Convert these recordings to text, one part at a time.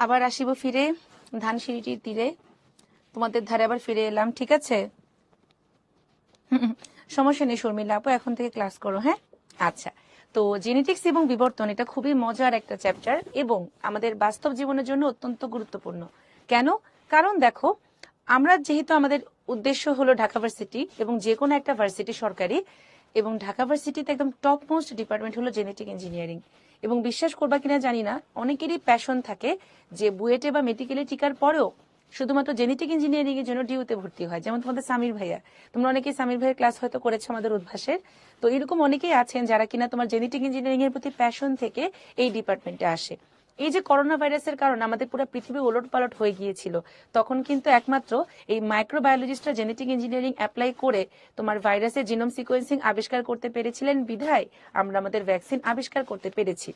আবার আসিব ফিরে ধানসিঁড়িটির তীরে, তোমাদের ধারে আবার ফিরে এলাম, ঠিক আছে? সমস্যা নেই শর্মিলা আপু, এখন থেকে ক্লাস করো। হ্যাঁ, আচ্ছা। তো জেনেটিক্স এবং বিবর্তন এটা খুবই মজার একটা চ্যাপ্টার এবং আমাদের বাস্তব জীবনের জন্য অত্যন্ত গুরুত্বপূর্ণ। কেন? কারণ দেখো, আমরা যেহেতু আমাদের উদ্দেশ্য হলো ঢাকা ভার্সিটি এবং যে কোনো একটা ভার্সিটি সরকারি, এবং ঢাকা ভার্সিটিতে একদম টপ মোস্ট ডিপার্টমেন্ট হলো জেনেটিক ইঞ্জিনিয়ারিং। এবং বিশ্বাস করবা কিনা জানি না, অনেকেরই প্যাশন থাকে যে বুয়েটে বা মেডিকেলে টিকার পরেও শুধুমাত্র জেনেটিক ইঞ্জিনিয়ারিং এর জন্য ডিউতে ভর্তি হয়। যেমন তোমাদের সামির ভাইয়া, তোমরা অনেকেই সামির ভাইয়ের ক্লাস হয়তো করেছো আমাদের উদ্ভাসের। তো এরকম অনেকেই আছেন যারা কিনা তোমার জেনেটিক ইঞ্জিনিয়ারিং এর প্রতি প্যাশন থেকে এই ডিপার্টমেন্টে আসে। এই যে করোনা ভাইরাসের কারণে আমাদের পুরো পৃথিবী ওলটপালট হয়ে গিয়েছিল, তখন কিন্তু একমাত্র এই মাইক্রোবায়োলজিস্টরা জেনেটিক ইঞ্জিনিয়ারিং অ্যাপ্লাই করে তোমার ভাইরাসের জিনোম সিকোয়েন্সিং আবিষ্কার করতে পেরেছিলেন বিধায় আমরা আমাদের ভ্যাকসিন আবিষ্কার করতে পেরেছি।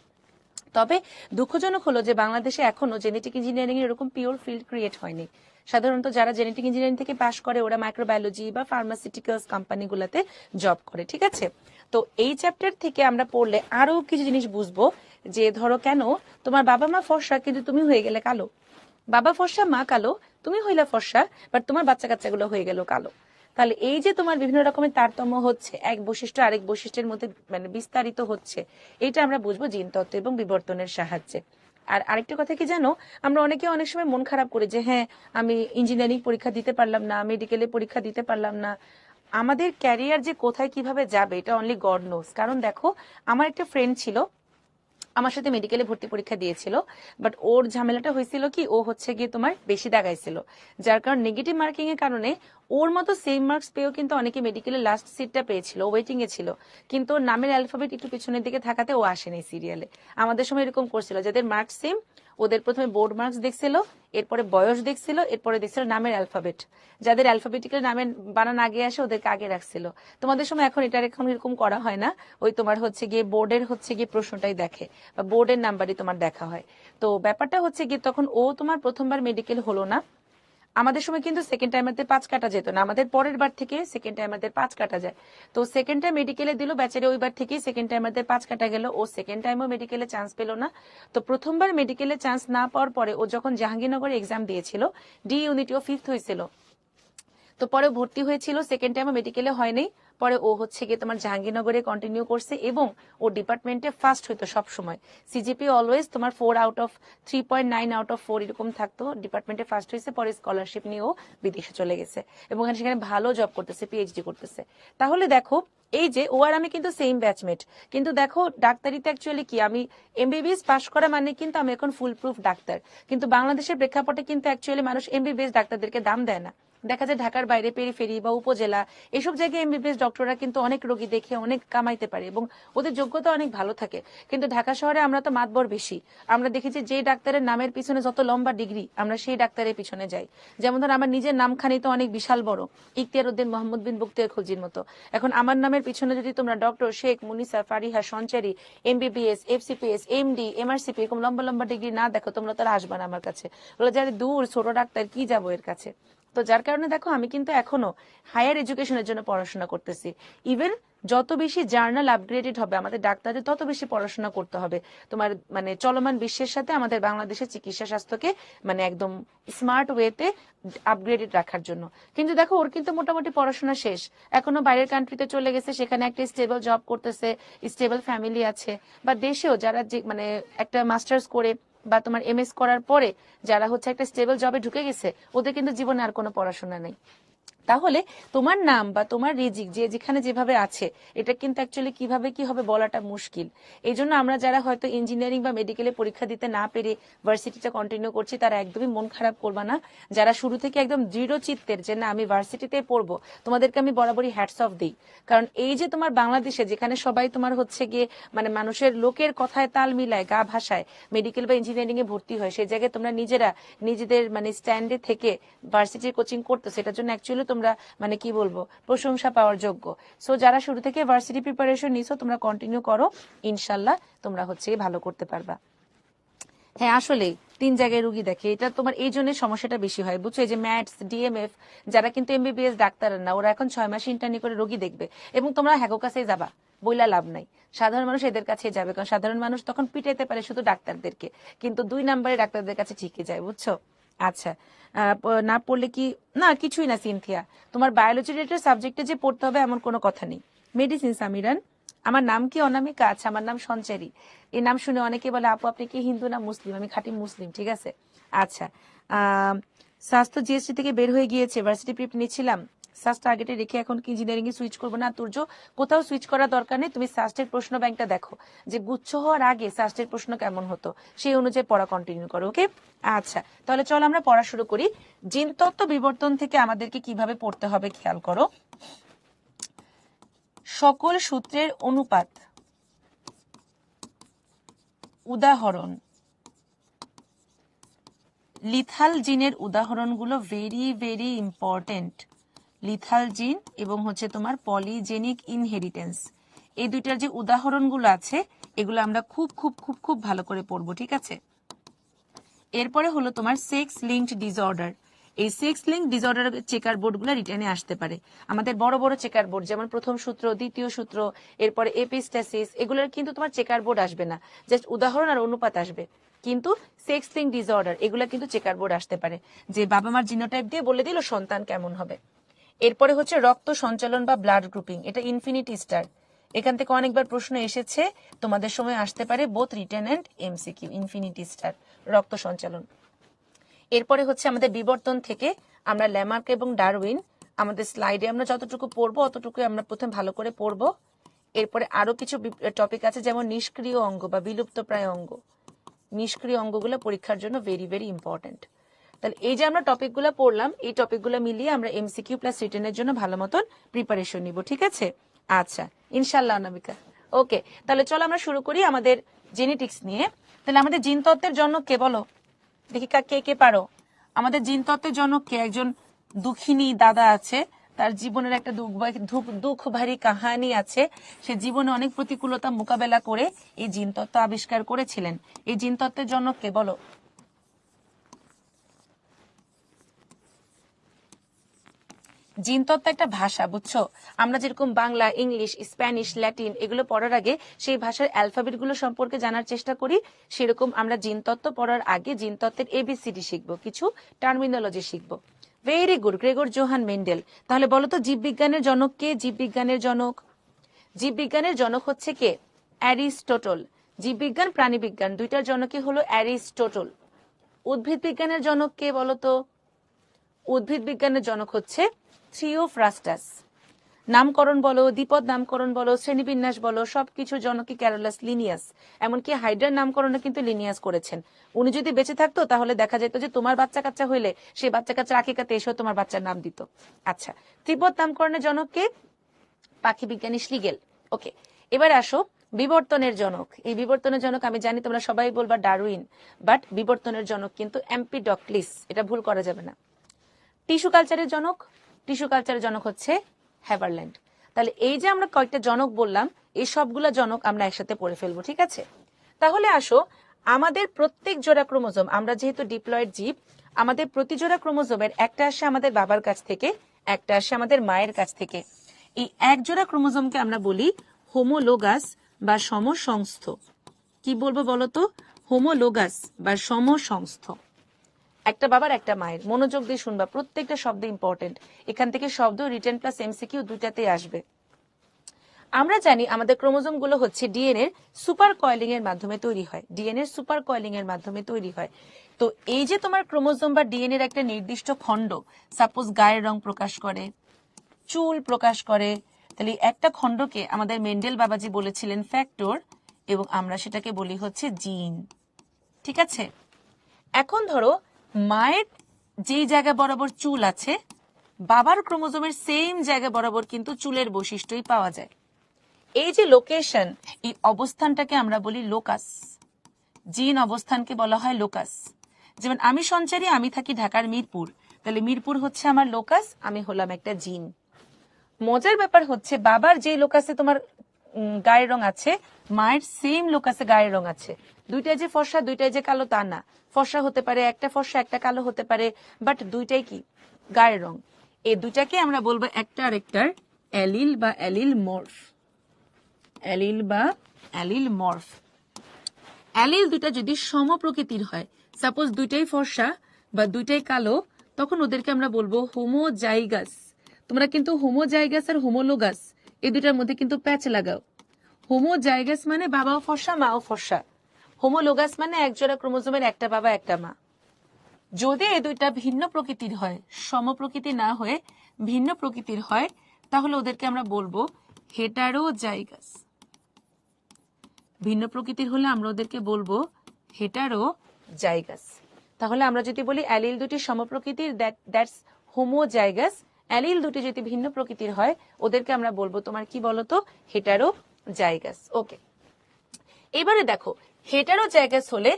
তবে দুঃখজনক হলো যে বাংলাদেশে এখনো জেনেটিক ইঞ্জিনিয়ারিং এর এরকম পিওর ফিল্ড ক্রিয়েট হয়নি। সাধারণত যারা জেনেটিক ইঞ্জিনিয়ারিং থেকে পাশ করে ওরা মাইক্রোবায়োলজি বা ফার্মাসিউটিক্যালস কোম্পানিগুলোতে জব করে, ঠিক আছে? তো এই চ্যাপ্টার থেকে আমরা পড়লে আরো কিছু জিনিস বুঝবো, যে ধরো কেন তোমার বাবা মা ফর্সা কিন্তু তুমি হয়ে গেলে কালো, বাবা ফর্সা মা কালো, তুমি হইলা ফর্সা বাট তোমার বাচ্চা কাচ্চাগুলো হয়ে গেল কালো। তাহলে এই যে তোমার বিভিন্ন রকমের তারতম্য হচ্ছে, এক বৈশিষ্ট্য আরেক বৈশিষ্ট্যের মধ্যে মানে বিস্তারিত হচ্ছে, এটা আমরা বুঝবো জিনতত্ত্ব এবং বিবর্তনের সাহায্যে। আর আরেকটা কথা কি জানো, আমরা অনেকে অনেক সময় মন খারাপ করি যে হ্যাঁ আমি ইঞ্জিনিয়ারিং পরীক্ষা দিতে পারলাম না, মেডিকেলে পরীক্ষা দিতে পারলাম না। আমাদের ক্যারিয়ার যে কোথায় কিভাবে যাবে এটা অনলি গড নোস। কারণ দেখো, আমার একটা ফ্রেন্ড ছিল, আমার সাথে মেডিকেলে ভর্তি পরীক্ষা দিয়েছিল, বাট ওর ঝামেলাটা হয়েছিল কি, ও হচ্ছে গিয়ে তোমার বেশি দাগাইছিল, যার কারণ নেগেটিভ মার্কিং এর কারণে ওর মতো সেম মার্কস পেয়েও কিন্তু অনেকে মেডিকেলের লাস্ট সিটটা পেয়েছিল, ওয়েটিং এ ছিল, কিন্তু ওর নামের অ্যালফাবেট একটু পিছনের দিকে থাকাতে ও আসেনি সিরিয়ালে। আমাদের সময় এরকম করছিল, যাদের মার্কস সেম ওদের প্রথমে বোর্ড মার্কস দেখছিল, এরপরে বয়স দেখছিল, এরপরে দেখছিল নামের অ্যালফাবেট, যাদের অ্যালফাবেটিক্যাল নামের বানান আগে আসে ওদেরকে আগে রাখছিল। তোমাদের সময় এখন এটা এখন এরকম করা হয় না, ওই তোমার হচ্ছে গিয়ে বোর্ডের হচ্ছে গিয়ে প্রশ্নটাই দেখে বা বোর্ডের নাম্বারই তোমার দেখা হয়। তো ব্যাপারটা হচ্ছে গিয়ে তখন ও তোমার প্রথমবার মেডিকেল হলো না। আমাদের সময় কিন্তু সেকেন্ড টাইমারদের 5 কাটা যেত না, আমাদের পরের বার থেকে সেকেন্ড টাইমারদের 5 কাটা যায়। তো সেকেন্ড টাইম মেডিকেলে দিল বেচারে, ওইবার থেকেই সেকেন্ড টাইমারদের 5 কাটা গেল, ও সেকেন্ড টাইমও মেডিকেলে চান্স পেল না। তো প্রথমবার মেডিকেলে চান্স না পাওয়ার পরে ও যখন জাহাঙ্গীরনগরে এক্সাম দিয়েছিল, ডি ইউনিটি ও 5th হয়েছিল, তো পরে ভর্তি হয়েছিল, সেকেন্ড টাইমও মেডিকেলে হয়নি। পরে ও হচ্ছে গিয়ে তোমার জাহাঙ্গীরনগরে কন্টিনিউ করছে এবং ও ডিপার্টমেন্টে ফার্স্ট হইতো সব সময়, সিজিপি অলওয়েজ তোমার 3.9 আউট অফ 4 এরকম থাকতো, ডিপার্টমেন্টে ফার্স্ট হয়েছে। পরে স্কলারশিপ নিয়ে ও বিদেশে চলে গেছে এবং সেখানে ভালো জব করতেছে, পিএইচডি করতেছে। তাহলে দেখো, এই যে ও আর আমি কিন্তু সেম ব্যাচমেট, কিন্তু দেখো ডাক্তারিতে অ্যাকচুয়ালি কি, আমি এমবিবিএস পাশ করা মানে কিন্তু আমি এখন ফুল প্রুফ ডাক্তার, কিন্তু বাংলাদেশের প্রেক্ষাপটে কিন্তু অ্যাকচুয়ালি মানুষ এমবিবিএস ডাক্তারদেরকে দাম দেয় না। দেখা যায় ঢাকার বাইরে পেরিফেরি বা উপজেলা এসব জায়গায় এমবিবিএস ডক্টররা কিন্তু অনেক রোগী দেখে অনেক কামাইতে পারে এবং ওদের যোগ্যতা অনেক ভালো থাকে। কিন্তু ঢাকা শহরে আমরা তো মাতবর বেশি, আমরা দেখেছি যে ডাক্তারের নামের পিছনে যত লম্বা ডিগ্রি আমরা সেই ডাক্তারের পিছনে যাই। যেমন ধর আমার নিজের নামখানি তো অনেক বিশাল বড়, ইখতিয়ার উদ্দিন মোহাম্মদ বিন বখতিয়ার খলজির মতো। এখন আমার নামের পিছনে যদি তোমরা ডক্টর শেখ মুনিসা ফারিহা সঞ্চারী এমবিবিএস এফসিপিএস এমডি এমআরসিপি এরকম লম্বা লম্বা ডিগ্রি না দেখো, তোমরা তারা আসবা না আমার কাছে, বলে যারে দূর ছোট ডাক্তার কি যাবো এর কাছে। তো যার কারণে দেখো আমি কিন্তু এখনো হায়ার এডুকেশনের জন্য পড়াশোনা করতেছি। ইভেন যত বেশি জার্নাল আপগ্রেডেড হবে আমাদের ডাক্তারদের তত বেশি পড়াশোনা করতে হবে তোমার মানে চলমান বিশ্বের সাথে আমাদের বাংলাদেশের চিকিৎসা স্বাস্থ্যকে মানে একদম স্মার্ট ওয়েতে আপগ্রেডেড রাখার জন্য। কিন্তু দেখো ওর কিন্তু মোটামুটি পড়াশোনা শেষ, এখনো বাইরের কান্ট্রিতে চলে গেছে, সেখানে একটা স্টেবল জব করতেছে, স্টেবল ফ্যামিলি আছে। বা দেশেও যারা যে মানে একটা মাস্টার্স করে বা তোমার এমএস করার পরে যারা হচ্ছে একটা স্টেবল জবে ঢুকে গেছে, ওদের কিন্তু জীবনে আর কোনো পড়াশোনা নেই। তাহলে তোমার নাম বা তোমার রিজিক যে যেখানে যেভাবে আছে এটা কিন্তু অ্যাকচুয়ালি কিভাবে কি হবে বলাটা মুশকিল। এই জন্য আমরা যারা হয়তো ইঞ্জিনিয়ারিং বা মেডিকেলে পরীক্ষা দিতে না পেরে ভার্সিটিটা কন্টিনিউ করছি তারা একদমই মন খারাপ করবা না। যারা শুরু থেকে একদম দৃঢ় চিত্তের যে না আমি ভার্সিটিতে পড়বো, তোমাদেরকে আমি বরাবরই হ্যাটস অফ দিই। কারণ এই যে তোমার বাংলাদেশে যেখানে সবাই তোমার হচ্ছে গিয়ে মানে মানুষের লোকের কথায় তাল মিলায় গা ভাষায় মেডিকেল বা ইঞ্জিনিয়ারিং এ ভর্তি হয়, সেই জায়গায় তোমরা নিজেরা নিজেদের মানে স্ট্যান্ডে থেকে ভার্সিটির কোচিং করতো, সেটার জন্য অ্যাকচুয়ালি তোমরা মানে কি বলবো প্রশংসা পাওয়ার যোগ্য। সো যারা শুরু থেকে ভার্সিটি প্রিপারেশন নিছো তোমরা কন্টিনিউ করো, ইনশাল্লাহ তোমরা হচ্ছে ভালো করতে পারবা। হ্যাঁ আসলে 3 জায়গায় রুগী দেখে, এটা তোমার এই জন্য সমস্যাটা বেশি হয় বুঝছো। এই যে ম্যাথস ডিএমএফ যারা কিন্তু এমবিবিএস ডাক্তার না, ওরা এখন 6 মাস ইন্টার্নি করে রোগী দেখবে এবং তোমরা হ্যাগো কাছেই যাবা, বইলা লাভ নাই। সাধারণ মানুষ এদের কাছে যাবে, কারণ সাধারণ মানুষ তখন পিটাইতে পারে শুধু ডাক্তারদেরকে, কিন্তু 2 নম্বরে ডাক্তারদের কাছে ঠিকই যায়, বুঝছো? আচ্ছা, না পড়লে কি, না কিছুই না সিনথিয়া, তোমার বায়োলজি রিলেটেড সাবজেক্টে যে পড়তে হবে এমন কোনো কথা নেই। মেডিসিন সামিরান, আমার নাম কি অনামিকা? আচ্ছা, আমার নাম সঞ্চারী। এই নাম শুনে অনেকে বলে আপু আপনি কি হিন্দু না মুসলিম? আমি খাঁটি মুসলিম, ঠিক আছে। আচ্ছা, স্বাস্থ্য জিএসটি থেকে বের হয়ে গিয়েছে, ভার্সিটি প্রিপ নিয়েছিলাম, সাস টার্গেটে রেখে এখন কি ইঞ্জিনিয়ারিং এ সুইচ করবো? না তুর্য, কোথাও সুইচ করার দরকার নেই। তুমি সাস্টের প্রশ্ন ব্যাংকটা দেখো যে গুচ্ছ হওয়ার আগে সাস্টের প্রশ্ন কেমন হতো, সেই অনুযায়ী পড়া কন্টিনিউ করো, ওকে? আচ্ছা, তাহলে চলো আমরা পড়া শুরু করি। জিনতত্ত্ব বিবর্তন থেকে আমাদেরকে কিভাবে পড়তে হবে খেয়াল করো। সকল সূত্রের অনুপাত, উদাহরণ, লিথাল জিনের উদাহরণগুলো ভেরি ভেরি ইম্পর্টেন্ট। লিথাল জিন এবং হচ্ছে তোমার পলিজেনিক ইনহেরিটেন্স, এই দুইটার যে উদাহরণগুলো আছে এগুলো আমরা খুব খুব খুব খুব ভালো করে পড়বো, ঠিক আছে। এরপরে হলো তোমার সেক্স লিঙ্কড ডিসঅর্ডার। এই sex link disorder checker board গুলো রিটার্নে আসতে পারে। আমাদের বড় বড় চেকার বোর্ড যেমন প্রথম সূত্র, দ্বিতীয় সূত্র, এরপরে এপিস্টাসিস, এগুলোর কিন্তু তোমার চেকার বোর্ড আসবে না, জাস্ট উদাহরণ আর অনুপাত আসবে। কিন্তু সেক্স লিঙ্ক ডিসঅর্ডার এগুলো কিন্তু চেকার বোর্ড আসতে পারে, যে বাবা মার জিনোটাইপ দিয়ে বলে দিল সন্তান কেমন হবে। এরপরে হচ্ছে রক্ত সঞ্চালন বা ব্লাড গ্রুপিং, এটা ইনফিনিটি স্টার। এখান থেকে অনেকবার প্রশ্ন এসেছে, তোমাদের সময় আসতে পারে both written and MCQ. Infinity star, রক্ত সঞ্চালন। এরপরে হচ্ছে আমাদের বিবর্তন থেকে আমরা ল্যামার্ক এবং ডারউইন, আমাদের স্লাইডে আমরা যতটুকু পড়বো অতটুকু আমরা প্রথমে ভালো করে পড়বো। এরপরে আরো কিছু টপিক আছে যেমন নিষ্ক্রিয় অঙ্গ বা বিলুপ্ত প্রায় অঙ্গ। নিষ্ক্রিয় অঙ্গগুলো পরীক্ষার জন্য ভেরি ভেরি ইম্পর্টেন্ট। তাহলে এই যে আমরা টপিকগুলো পড়লাম, এই টপিকগুলো মিলিয়ে আমরা এমসিকিউ প্লাস রিটেনের জন্য ভালো মতন প্রিপারেশন নিব, ঠিক আছে। আচ্ছা, ইনশাল্লাহ অনামিকা। ওকে, তাহলে চলো আমরা শুরু করি আমাদের জেনেটিক্স নিয়ে। তাহলে আমাদের জিন তত্ত্বের জন্য কে বলো দেখি, কে কে পারো? আমাদের জিন তত্ত্বের জন্য কে? একজন দুঃখিনী দাদা আছে, তার জীবনের একটা দুঃখ ভারী কাহানি আছে। সে জীবনে অনেক প্রতিকূলতা মোকাবেলা করে এই জিন তত্ত্ব আবিষ্কার করেছিলেন। এই জিন তত্ত্বের জন্য কে বলো? জিন তত্ত্ব একটা ভাষা, বুঝছো? আমরা যেরকম বাংলা, ইংলিশ, স্প্যানিশ, ল্যাটিন এগুলো পড়ার আগে সেই ভাষার অ্যালফাবেট গুলো সম্পর্কে জানার চেষ্টা করি, সেরকম আমরা জিন তত্ত্ব পড়ার আগে জিন তত্ত্বের এবিসিডি শিখবো, কিছু টার্মিনোলজি শিখবো। Very good, Gregor Johann Mendel. তাহলে বলো তো জীববিজ্ঞানের জনক কে? জীববিজ্ঞানের জনক, জীববিজ্ঞানের জনক হচ্ছে কে? অ্যারিস্টটল। জীববিজ্ঞান প্রাণীবিজ্ঞান দুইটার জনকই হলো অ্যারিস্টটল। উদ্ভিদ বিজ্ঞানের জনক কে বলতো? উদ্ভিদ বিজ্ঞানের জনক হচ্ছে থিওফ্রাস্টাস। নামকরণ বলো, দ্বিপদ নামকরণ বলো, শ্রেণীবিন্যাস বলো, সবকিছুর জনকই ক্যারোলাস লিনিয়াস। এমনকি হাইড্রার নামকরণও কিন্তু লিনিয়াস করেছেন। উনি যদি বেঁচে থাকতো তাহলে দেখা যেত যে তোমার বাচ্চা কাচ্চা হইলে সেই বাচ্চা কাচ্চা আকিকাতে এসেও তোমার বাচ্চার নাম দিত। আচ্ছা, তিব্বত নামকরণের জনককে? পাখি বিজ্ঞানী শ্লিগেল। ওকে, এবার আসো বিবর্তনের জনক। এই বিবর্তনের জনক আমি জানি তোমরা সবাই বলবা ডারউইন, বাট বিবর্তনের জনক কিন্তু এম্পিডক্লিস, এটা ভুল করা যাবে না। টিস্যু কালচারের জনক? টিস্যু কালচারের জনক হচ্ছে হ্যাভারল্যান্ড। তাহলে এই যে আমরা কয়েকটা জনক বললাম, এই সবগুলা জনক আমরা একসাথে পড়ে ফেলবো, ঠিক আছে। তাহলে আসো, আমাদের প্রত্যেক জোড়া ক্রোমোজোম, আমরা যেহেতু ডিপ্লয়েড জীব, আমাদের প্রতি জোড়া ক্রোমোজোমের একটা আসে আমাদের বাবার কাছ থেকে, একটা আসে আমাদের মায়ের কাছ থেকে। এই এক জোড়া ক্রোমোজোমকে আমরা বলি হোমোলোগাস বা সমসংস্থ। কি বলবো বলতো? হোমোলোগাস বা সমসংস্থ। একটা বাবার একটা মায়ের। মনোযোগ দিয়ে শুনবা, প্রত্যেকটা শব্দ ইম্পর্টেন্ট। এখান থেকে শব্দ রিটেন প্লাস এমসিকিউ দুইটাতেই আসবে। আমরা জানি আমাদের ক্রোমোজোম গুলো হচ্ছে ডিএনএ সুপার কয়েলিং এর মাধ্যমে তৈরি হয়, ডিএনএ সুপার কয়েলিং এর মাধ্যমে তৈরি হয়। তো এই যে তোমার ক্রোমোজোম বা ডিএনএর একটা নির্দিষ্ট খণ্ড, সাপোজ গায়ের রং প্রকাশ করে, চুল প্রকাশ করে, তাহলে একটা খণ্ডকে আমাদের মেন্ডেল বাবাজি বলেছিলেন ফ্যাক্টর, এবং আমরা সেটাকে বলি হচ্ছে জিন, ঠিক আছে। এখন ধরো মায়ের যেই জায়গা বরাবর চুল আছে, বাবার ক্রোমোজোমের সেম জায়গা বরাবর কিন্তু চুলের বৈশিষ্ট্যই পাওয়া যায়। এই যে লোকেশন, এই অবস্থানটাকে আমরা বলি লোকাস। জিন অবস্থানকে বলা হয় লোকাস। যেমন আমি সঞ্চারী, আমি থাকি ঢাকার মিরপুর, তাহলে মিরপুর হচ্ছে আমার লোকাস, আমি হলাম একটা জিন। মজার ব্যাপার হচ্ছে বাবার যে লোকাসে তোমার গায়ের রং আছে, মায়ের সেম লোকাসে গায়ের রং আছে। দুইটাই যে ফর্সা, দুইটাই যে কালো তা না। ফর্সা হতে পারে, একটা ফর্সা একটা কালো হতে পারে, বাট দুইটাই কি গায়ের রং। এই দুইটাকে আমরা বলবো একটা আরেকটার অ্যালিল বা অ্যালিল মর্ফ। অ্যালিল বা অ্যালিল মর্ফ। অ্যালিল দুটা যদি সম প্রকৃতির হয়, সাপোজ দুইটাই ফর্সা বা দুইটাই কালো, তখন ওদেরকে আমরা বলবো হোমোজাইগাস। তোমরা কিন্তু হোমোজাইগাস আর হোমোলোগাস এই দুটার মধ্যে কিন্তু প্যাচ লাগাও। হোমোজাইগাস মানে বাবাও ফর্সা মাও ফর্সা, হোমোলোগাস মানে একজোড়া ক্রোমোজোমের একটা বাবা একটা মা। যদি এই দুইটা ভিন্ন প্রকৃতির হয়, সম প্রকৃতি না হয়ে ভিন্ন প্রকৃতির হয়, তাহলে ওদেরকে আমরা বলবো হেটারোজাইগাস। ভিন্ন প্রকৃতির হলে আমরা ওদেরকে বলবো হেটারোজাইগাস। তাহলে আমরা যদি বলি অ্যালিল দুটি সমপ্রকৃতির, দ্যাটস হোমোজাইগাস। অ্যালিল দুটি যদি ভিন্ন প্রকৃতির হয়, ওদেরকে আমরা বলবো তোমার কি বলতো, হেটারোজাইগাস। ওকে, এবারে দেখো হেটারোজাইগাস হলে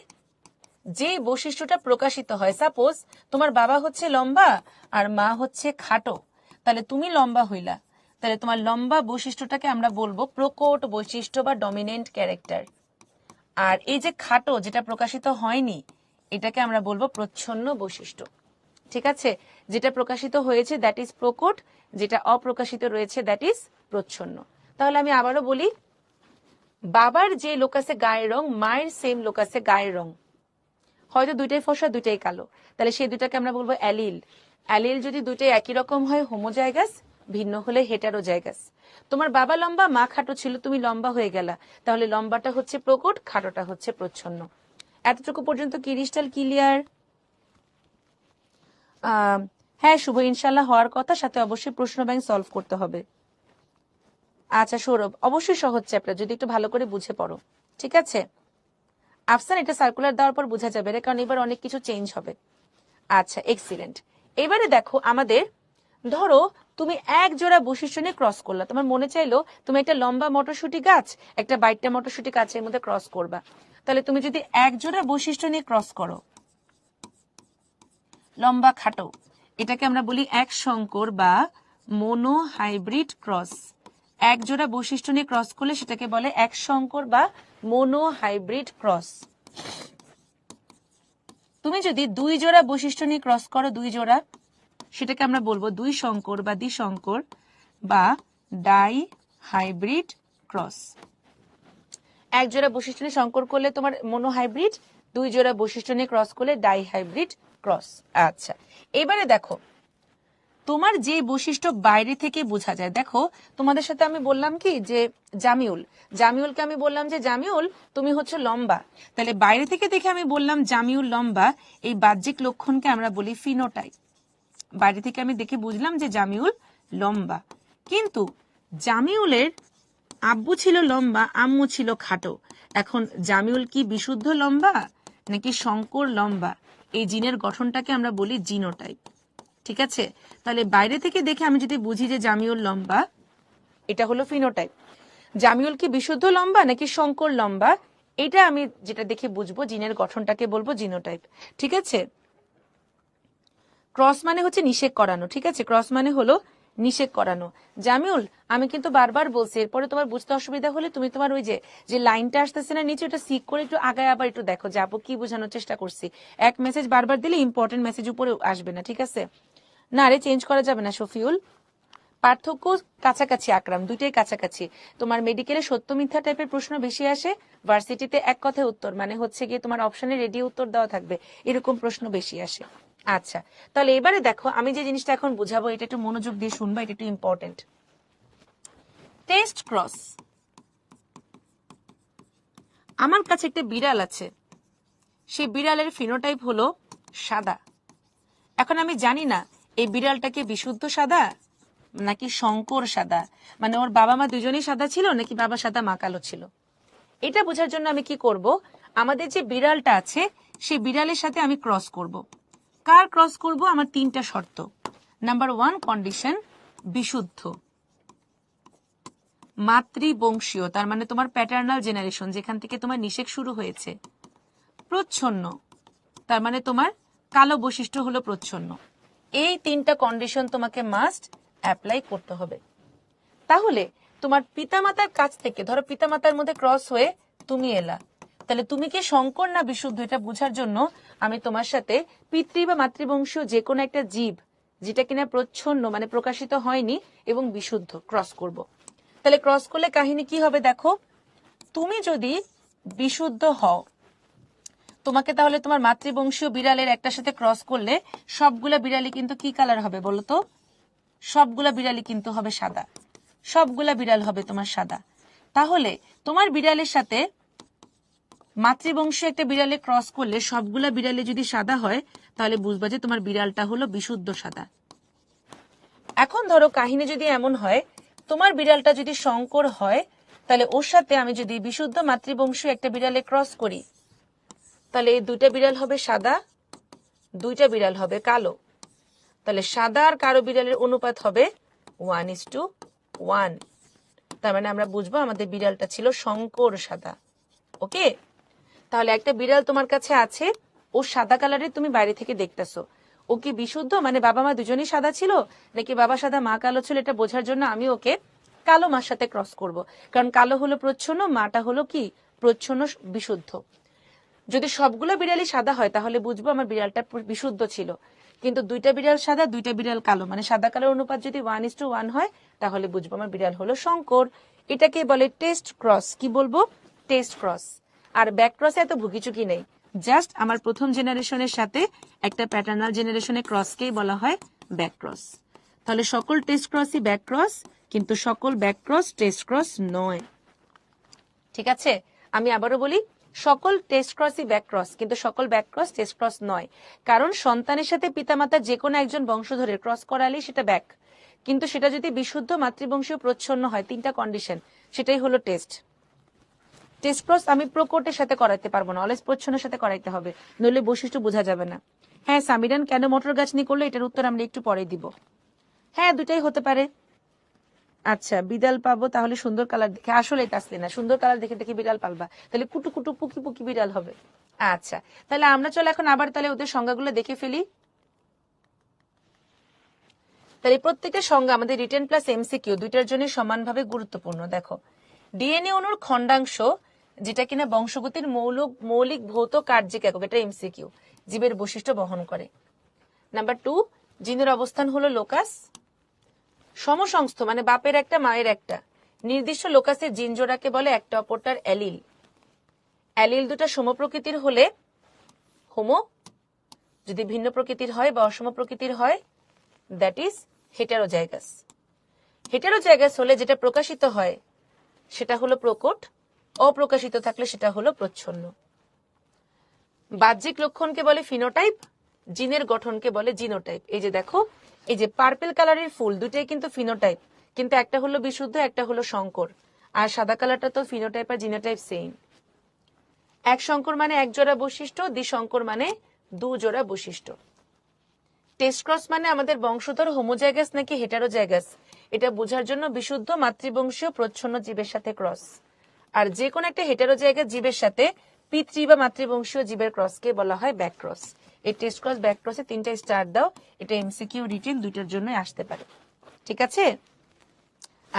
যে বৈশিষ্ট্যটা প্রকাশিত হয়, সাপোজ তোমার বাবা হচ্ছে লম্বা আর মা হচ্ছে খাটো, তাহলে তুমি লম্বা হইলা, তাহলে তোমার লম্বা বৈশিষ্ট্যটাকে আমরা বলবো প্রকট বৈশিষ্ট্য বা ডমিনেন্ট ক্যারেক্টার। আর এই যে খাটো যেটা প্রকাশিত হয়নি, এটাকে আমরা বলবো প্রচ্ছন্ন বৈশিষ্ট্য। ঠিক আছে, যেটা প্রকাশিত হয়েছে দ্যাট ইজ প্রকট, যেটা অপ্রকাশিত রয়েছে দ্যাট ইজ প্রচ্ছন্ন। তাহলে আমি আবারও বলি, বাবার যে লোকাসে গায়ের রং, মায়ের সেম লোকাসে গায়ের রং, হয়তো দুইটাই ফর্সা দুইটাই কালো, তাহলে সেই দুটাকে আমরা বলবো অ্যালিল। অ্যালিল যদি দুইটাই একই রকম হয় হোমোজাইগাস, ভিন্ন হলে হেটারোজাইগাস। তোমার বাবা লম্বা মা খাটো ছিল, তুমি লম্বা হয়ে গেলা, তাহলে লম্বাটা হচ্ছে প্রকট, খাটোটা হচ্ছে প্রচ্ছন্ন। এতটুকু পর্যন্ত কি ক্রিস্টাল ক্লিয়ার? হ্যাঁ শুভ, ইনশাল্লাহ হওয়ার কথা, সাথে অবশ্যই প্রশ্ন ব্যাংক সলভ করতে হবে। আচ্ছা সৌরভ, অবশ্যই সহজ চ্যাপ্টার, যদি একটু ভালো করে বুঝে পড়ো। ঠিক আছে আফসান, এটা সার্কুলার দেওয়ার পর বোঝা যাবে, কারণ এবার অনেক কিছু চেঞ্জ হবে। আচ্ছা এক্সিলেন্ট। এবারে দেখো আমাদের, ধরো তুমি এক জোড়া বৈশিষ্ট্য নিয়ে ক্রস করলা, তোমার মনে চাইলো তুমি একটা লম্বা মটরশুটি গাছ একটা বাইটটা মটরশুটি গাছের মধ্যে ক্রস করবা, তাহলে তুমি যদি এক জোড়া বৈশিষ্ট্য নিয়ে ক্রস করো, লম্বা খাটো, এটাকে আমরা বলি এক সংকর বা মোনো হাইব্রিড ক্রস। এক জোড়া বৈশিষ্ট্য নিয়ে ক্রস করলে সেটাকে বলে এক সংকর বা মোনো হাইব্রিড ক্রস। তুমি যদি দুই জোড়া বৈশিষ্ট্য নিয়ে ক্রস করো, দুই জোড়া, সেটাকে আমরা বলবো দুই সংকর বা দ্বিসংকর বা ডাই হাইব্রিড ক্রস। এক জোড়া বৈশিষ্ট্য নিয়ে সংকর করলে তোমার মোনো হাইব্রিড, দুই জোড়া বৈশিষ্ট্য নিয়ে ক্রস করলে ডাই হাইব্রিড ক্রস। আচ্ছা এবারে দেখো তোমার যে বৈশিষ্ট্য বাইরে থেকে বোঝা যায়, দেখো তোমাদের সাথে আমি বললাম কি যে জামিউলকে আমি বললাম যে জামিউল তুমি হচ্ছে লম্বা, তাহলে বাইরে থেকে দেখে আমি বললাম জামিউল লম্বা, এই বাহ্যিক লক্ষণকে আমরা বলি ফিনোটাইপ। বাইরে থেকে আমি দেখে বুঝলাম যে জামিউল লম্বা, কিন্তু জামিউলের আব্বু ছিল লম্বা, আম্মু ছিল খাটো, এখন জামিউল কি বিশুদ্ধ লম্বা নাকি সংকর লম্বা, এই জিনের গঠনটাকে আমরা বলি জিনোটাইপ। ঠিক আছে, তাহলে বাইরে থেকে দেখে আমি যদি বুঝি যে জামিউল লম্বা, এটা হলো ফিনোটাইপ। জামিউল কি বিশুদ্ধ লম্বা নাকি সংকর লম্বা, এটা আমি যেটা দেখে বুঝবো জিনের গঠনটাকে বলবো জিনোটাইপ। ঠিক আছে, ক্রস মানে হচ্ছে নিষেধ করানো। ঠিক আছে, ক্রস মানে হলো নিষেধ করানো। জামিউল আমি কিন্তু বারবার বলছি, এরপরে তোমার বুঝতে অসুবিধা হলে তুমি তোমার ওই যে লাইনটা আসতেছে না নিচে, ওটা সিক করে একটু আগায় আবার একটু দেখো যে আপু কি বোঝানোর চেষ্টা করছি। এক মেসেজ বারবার দিলে ইম্পর্টেন্ট মেসেজ উপরে আসবে না। ঠিক আছে, না রে চেঞ্জ করা যাবে না শফিউল, পার্থক্য কাছাকাছি আকরাম, দুইটাই কাছাকাছি। তোমার মেডিকেলে সত্য মিথ্যা টাইপের প্রশ্ন বেশি আসে, ভার্সিটিতে এক কথায় উত্তর মানে হচ্ছে গিয়ে তোমার অপশনে রেডি উত্তর দেওয়া থাকবে, এরকম প্রশ্ন বেশি আসে। আচ্ছা তাহলে এবারে দেখো আমি যে জিনিসটা এখন বুঝাবো, এটা একটু মনোযোগ দিয়ে শুনবা, এটা একটু ইম্পর্টেন্ট। টেস্ট ক্রস, আমার কাছে একটা বিড়াল আছে, সেই বিড়ালের ফিনোটাইপ হলো সাদা। এখন আমি জানি না এই বিড়ালটাকে বিশুদ্ধ সাদা নাকি সংকর সাদা, মানে ওর বাবা মা দুজনেই সাদা ছিল নাকি বাবা সাদা মা কালো ছিল। এটা বোঝার জন্য আমি কি করব, আমাদের যে বিড়ালটা আছে সেই বিড়ালের সাথে আমি ক্রস করব। কার ক্রস করব, আমার তিনটা শর্ত। নাম্বার 1 কন্ডিশন বিশুদ্ধ, মাতৃবংশীয়, তার মানে তোমার প্যাটার্নাল জেনারেশন, যেখান থেকে তোমার নিষেক শুরু হয়েছে। প্রচ্ছন্ন, তার মানে তোমার কালো বৈশিষ্ট্য হলো প্রচ্ছন্ন। এই তিনটা কন্ডিশন তোমাকে মাস্ট অ্যাপ্লাই করতে হবে। তাহলে তোমার পিতামাতার কাছ থেকে, ধরো পিতামাতার মধ্যে ক্রস হয়ে তুমি এলা, তাহলে তুমি কি সংকর না বিশুদ্ধ এটা বোঝার জন্য আমি তোমার সাথে পিতৃ বা মাতৃবংশীয় যে কোনো একটা জীব যেটা কিনা প্রচ্ছন্ন মানে প্রকাশিত হয়নি এবং বিশুদ্ধ ক্রস করব। তাহলে ক্রস করলে কাহিনী কি হবে দেখো, তুমি যদি বিশুদ্ধ হও, তোমাকে তাহলে তোমার মাতৃবংশীয় বিড়ালের একটার সাথে ক্রস করলে সবগুলা বিড়ালি কিন্তু কি কালার হবে বলো তো? সবগুলা বিড়ালি কিন্তু হবে সাদা, সবগুলা বিড়াল হবে তোমার সাদা। তাহলে তোমার বিড়ালের সাথে মাতৃবংশীয় একটা বিড়ালে ক্রস করলে সবগুলা বিড়ালে যদি সাদা হয়, তাহলে বুঝবা যে তোমার বিড়ালটা হলো বিশুদ্ধ সাদা। এখন ধরো কাহিনী যদি এমন হয়, তোমার বিড়ালটা যদি শঙ্কর হয়, তাহলে ওর সাথে আমি যদি বিশুদ্ধ মাতৃবংশীয় একটা বিড়ালে ক্রস করি, তাহলে এই দুইটা বিড়াল হবে সাদা, দুইটা বিড়াল হবে কালো। তাহলে সাদা আর কালো বিড়ালের অনুপাত হবে 1:1। তার মানে আমরা বুঝবো আমাদের বিড়ালটা ছিল শঙ্কর সাদা। ওকে, তাহলে একটা বিড়াল তোমার কাছে আছে, ও সাদা কালারের, তুমি বাইরে থেকে দেখতেছো, ও কি বিশুদ্ধ, মানে বাবা মা দুজনেই সাদা ছিল, নাকি বাবা সাদা মা কালো ছিল, এটা বোঝার জন্য আমি ওকে কালো মার সাথে ক্রস করব, কারণ কালো হলো প্রচ্ছন্ন, মাটা হলো কি প্রচ্ছন্ন বিশুদ্ধ। যদি সবগুলো বিড়ালই সাদা হয় তাহলে বুঝবো আমার বিড়ালটা বিশুদ্ধ ছিল, কিন্তু দুইটা বিড়াল সাদা দুইটা বিড়াল কালো, মানে সাদা কালোর অনুপাত যদি 1:1 হয়, তাহলে বুঝবো আমার বিড়াল হলো শঙ্কর। এটাকে বলে টেস্ট ক্রস। কি বলবো? Test cross. আর ব্যাক ক্রসে এত ভুগিচুকি নেই, জাস্ট আমার প্রথম জেনারেশনের সাথে একটা প্যাটার্নাল জেনারেশনের ক্রসকেই বলা হয় ব্যাক ক্রস। তাহলে সকল টেস্ট ক্রসই ব্যাক ক্রস, কিন্তু সকল ব্যাক ক্রস টেস্ট ক্রস নয়। ঠিক আছে, আমি আবারও বলি, সকল টেস্ট ক্রসই ব্যাক ক্রস, কিন্তু সকল ব্যাক ক্রস টেস্ট ক্রস নয়। কারণ সন্তানের সাথে পিতামাতা যে কোনো একজন বংশধরের ক্রস করালেই সেটা ব্যাক, কিন্তু সেটা যদি বিশুদ্ধ মাতৃবংশীয় প্রচ্ছন্ন হয়, তিনটা কন্ডিশন, সেটাই হলো টেস্ট। টেস্ট ক্রস আমি প্রকোটের সাথে করাইতে পারবো না, অলওয়েজ প্রচ্ছন্নের সাথে করাইতে হবে, নইলে বৈশিষ্ট্য বোঝা যাবে না। হ্যাঁ, সামিরান কেন মটর গাছ নিয়ে করলো, এটার উত্তর আমরা একটু পরে দিব। হ্যাঁ, দুটাই হতে পারে। আচ্ছা, বিড়াল পাবো তাহলে সুন্দর কালার দেখে, আসলে তাসলিনা সুন্দর কালার দেখে দেখে বিড়াল পালবা, তাহলে কুটু কুটু পুকি পুকি বিড়াল হবে। আচ্ছা, তাহলে আমরা চলো এখন আবার তাহলে ওদের সংজ্ঞাগুলো দেখে ফেলি। তাহলে প্রত্যেকটা সংজ্ঞা আমাদের রিটেন প্লাস এমসিকিউ দুইটার জন্য সমানভাবে গুরুত্বপূর্ণ। দেখো, ডিএনএ অণুর খণ্ডাংশ, যেটা কিনা বংশগতির মৌলিক ভৌত কার্যিক একক, এটা এমসিকিউ, জীবের বৈশিষ্ট্য বহন করে। নাম্বার 2, জিনের অবস্থান হলো লোকাস। সমসংস্থ মানে বাপের একটা মায়ের একটা নির্দিষ্ট লোকাসের জিন জোড়াকে বলে একটা অপরটার অ্যালিল। অ্যালিল দুটা সমপ্রকৃতির হলে হোমো, যদি ভিন্ন প্রকৃতির হয় বা অসম প্রকৃতির হয় দ্যাট ইজ হেটারোজাইগাস। হেটারোজাইগাস হলে যেটা প্রকাশিত হয় সেটা হলো প্রকট, অপ্রকাশিত থাকলে সেটা হলো প্রচ্ছন্ন। বাহ্যিক লক্ষণকে বলে ফিনোটাইপ, জিনের গঠনকে বলে জিনোটাইপ। এই যে দেখো, এই যে পার্পল কালারের ফুল দুটাই কিন্তু ফিনোটাইপ, কিন্তু একটা হলো বিশুদ্ধ একটা হলো শঙ্কর, আর সাদা কালারটা তো ফিনোটাইপ আর জিনোটাইপ সেম। এক শঙ্কর মানে এক জোড়া বৈশিষ্ট্য, দ্বিশঙ্কর মানে দু জোড়া বৈশিষ্ট্য। টেস্ট ক্রস মানে আমাদের বংশধর হোমোজাইগাস নাকি হেটারোজাইগাস, এটা বোঝার জন্য বিশুদ্ধ মাতৃবংশীয় প্রচ্ছন্ন জীবের সাথে ক্রস, আর যে কোনো একটা হেটারোজাইগাস জীবের সাথে পিতৃ বা মাতৃবংশীয় জীবের ক্রসকে বলা হয় ব্যাক ক্রস। এই টেস্ট ক্রস ব্যাক ক্রসে 3টা স্টার দাও, এটা এমসিকিউ রিটেন দুইটার জন্যই আসতে পারে। ঠিক আছে,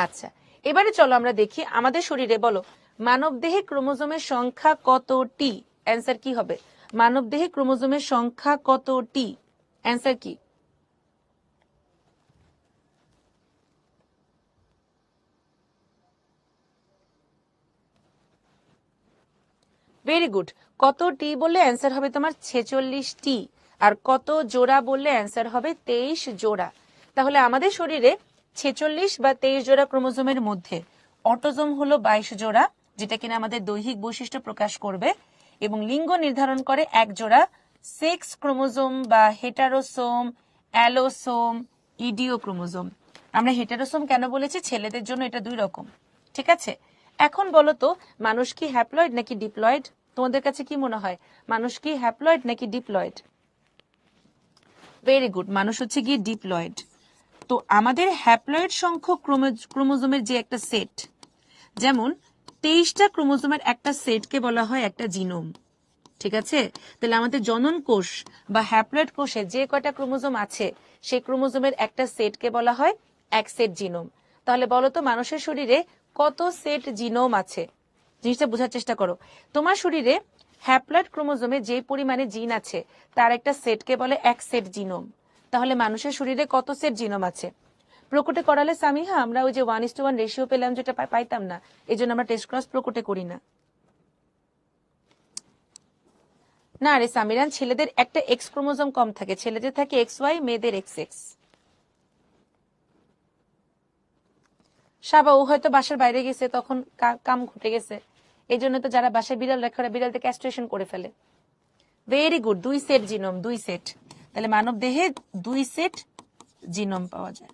আচ্ছা এবারে চলো আমরা দেখি আমাদের শরীরে, বলো মানব দেহে ক্রোমোজোমের সংখ্যা কতটি? অ্যান্সার কি হবে? মানব দেহে ক্রোমোজোমের সংখ্যা কতটি? অ্যান্সার কি? Very good. কতটি বললে অ্যান্সার হবে তোমার 46টি, আর কত জোড়া বললে অ্যান্সার হবে 23 জোড়া। তাহলে আমাদের শরীরে 46 বা 23 জোড়া ক্রোমোজোমের মধ্যে অটোজোম হলো 22 জোড়া, যেটা কিনা আমাদের দৈহিক বৈশিষ্ট্য প্রকাশ করবে, এবং লিঙ্গ নির্ধারণ করে এক জোড়া সেক্স ক্রোমোজোম বা হেটারোসোম, অ্যালোসোম, ইডিও ক্রোমোজোম। আমরা হেটারোসোম কেন বলেছি? ছেলেদের জন্য এটা 2 রকম। ঠিক আছে, এখন বলো তো মানুষ কি হ্যাপ্লয়েড নাকি ডিপ্লয়েড? তোমাদের কাছে কি মনে হয়, মানুষ কি হ্যাপ্লয়েড নাকি ডিপ্লয়েড? ভেরি গুড, মানুষ হচ্ছে গিয়ে ডিপ্লয়েড। তো আমাদের হ্যাপ্লয়েড সংখ্যক ক্রোমোজোমের যে একটা সেট, যেমন 23টা ক্রোমোজোমের একটা সেটকে বলা হয় একটা জিনোম। ঠিক আছে, তাহলে আমাদের জনন কোষ বা হ্যাপ্লয়েড কোষে যে কয়টা ক্রোমোজোম আছে সেই ক্রোমোজোমের একটা সেটকে বলা হয় এক সেট জিনোম। তাহলে বলো তো মানুষের শরীরে কত সেট জিনোম আছে? জিনিসটা বোঝার চেষ্টা করো। তোমার শরীরে হ্যাপ্লয়েড ক্রোমোজোমে যে পরিমাণে জিন আছে তার একটা সেটকে বলে এক সেট জিনোম। তাহলে মানুষের শরীরে কত সেট জিনোম আছে? প্রকটে করালে সামিহা আমরা ওই যে 1:1 রেশিও পেলাম যেটা পাইতাম না, এই জন্য আমরা টেস্ট ক্রস প্রকটে করি না। না রে সামিরান, ছেলেদের একটা এক্স ক্রোমোজোম কম থাকে, ছেলেদের থাকে XY, মেয়েদের XX। সাবা ও হয়তো বাসার বাইরে গেছে, তখন কাম ঘটে গেছে, এই জন্য তো যারা বাসায় বিড়াল রাখে ওরা বিড়ালকে ক্যাস্ট্রেশন করে ফেলে। Very good, 2 set genome, 2 set. তাহলে মানব দেহে 2 সেট জিনোম পাওয়া যায়।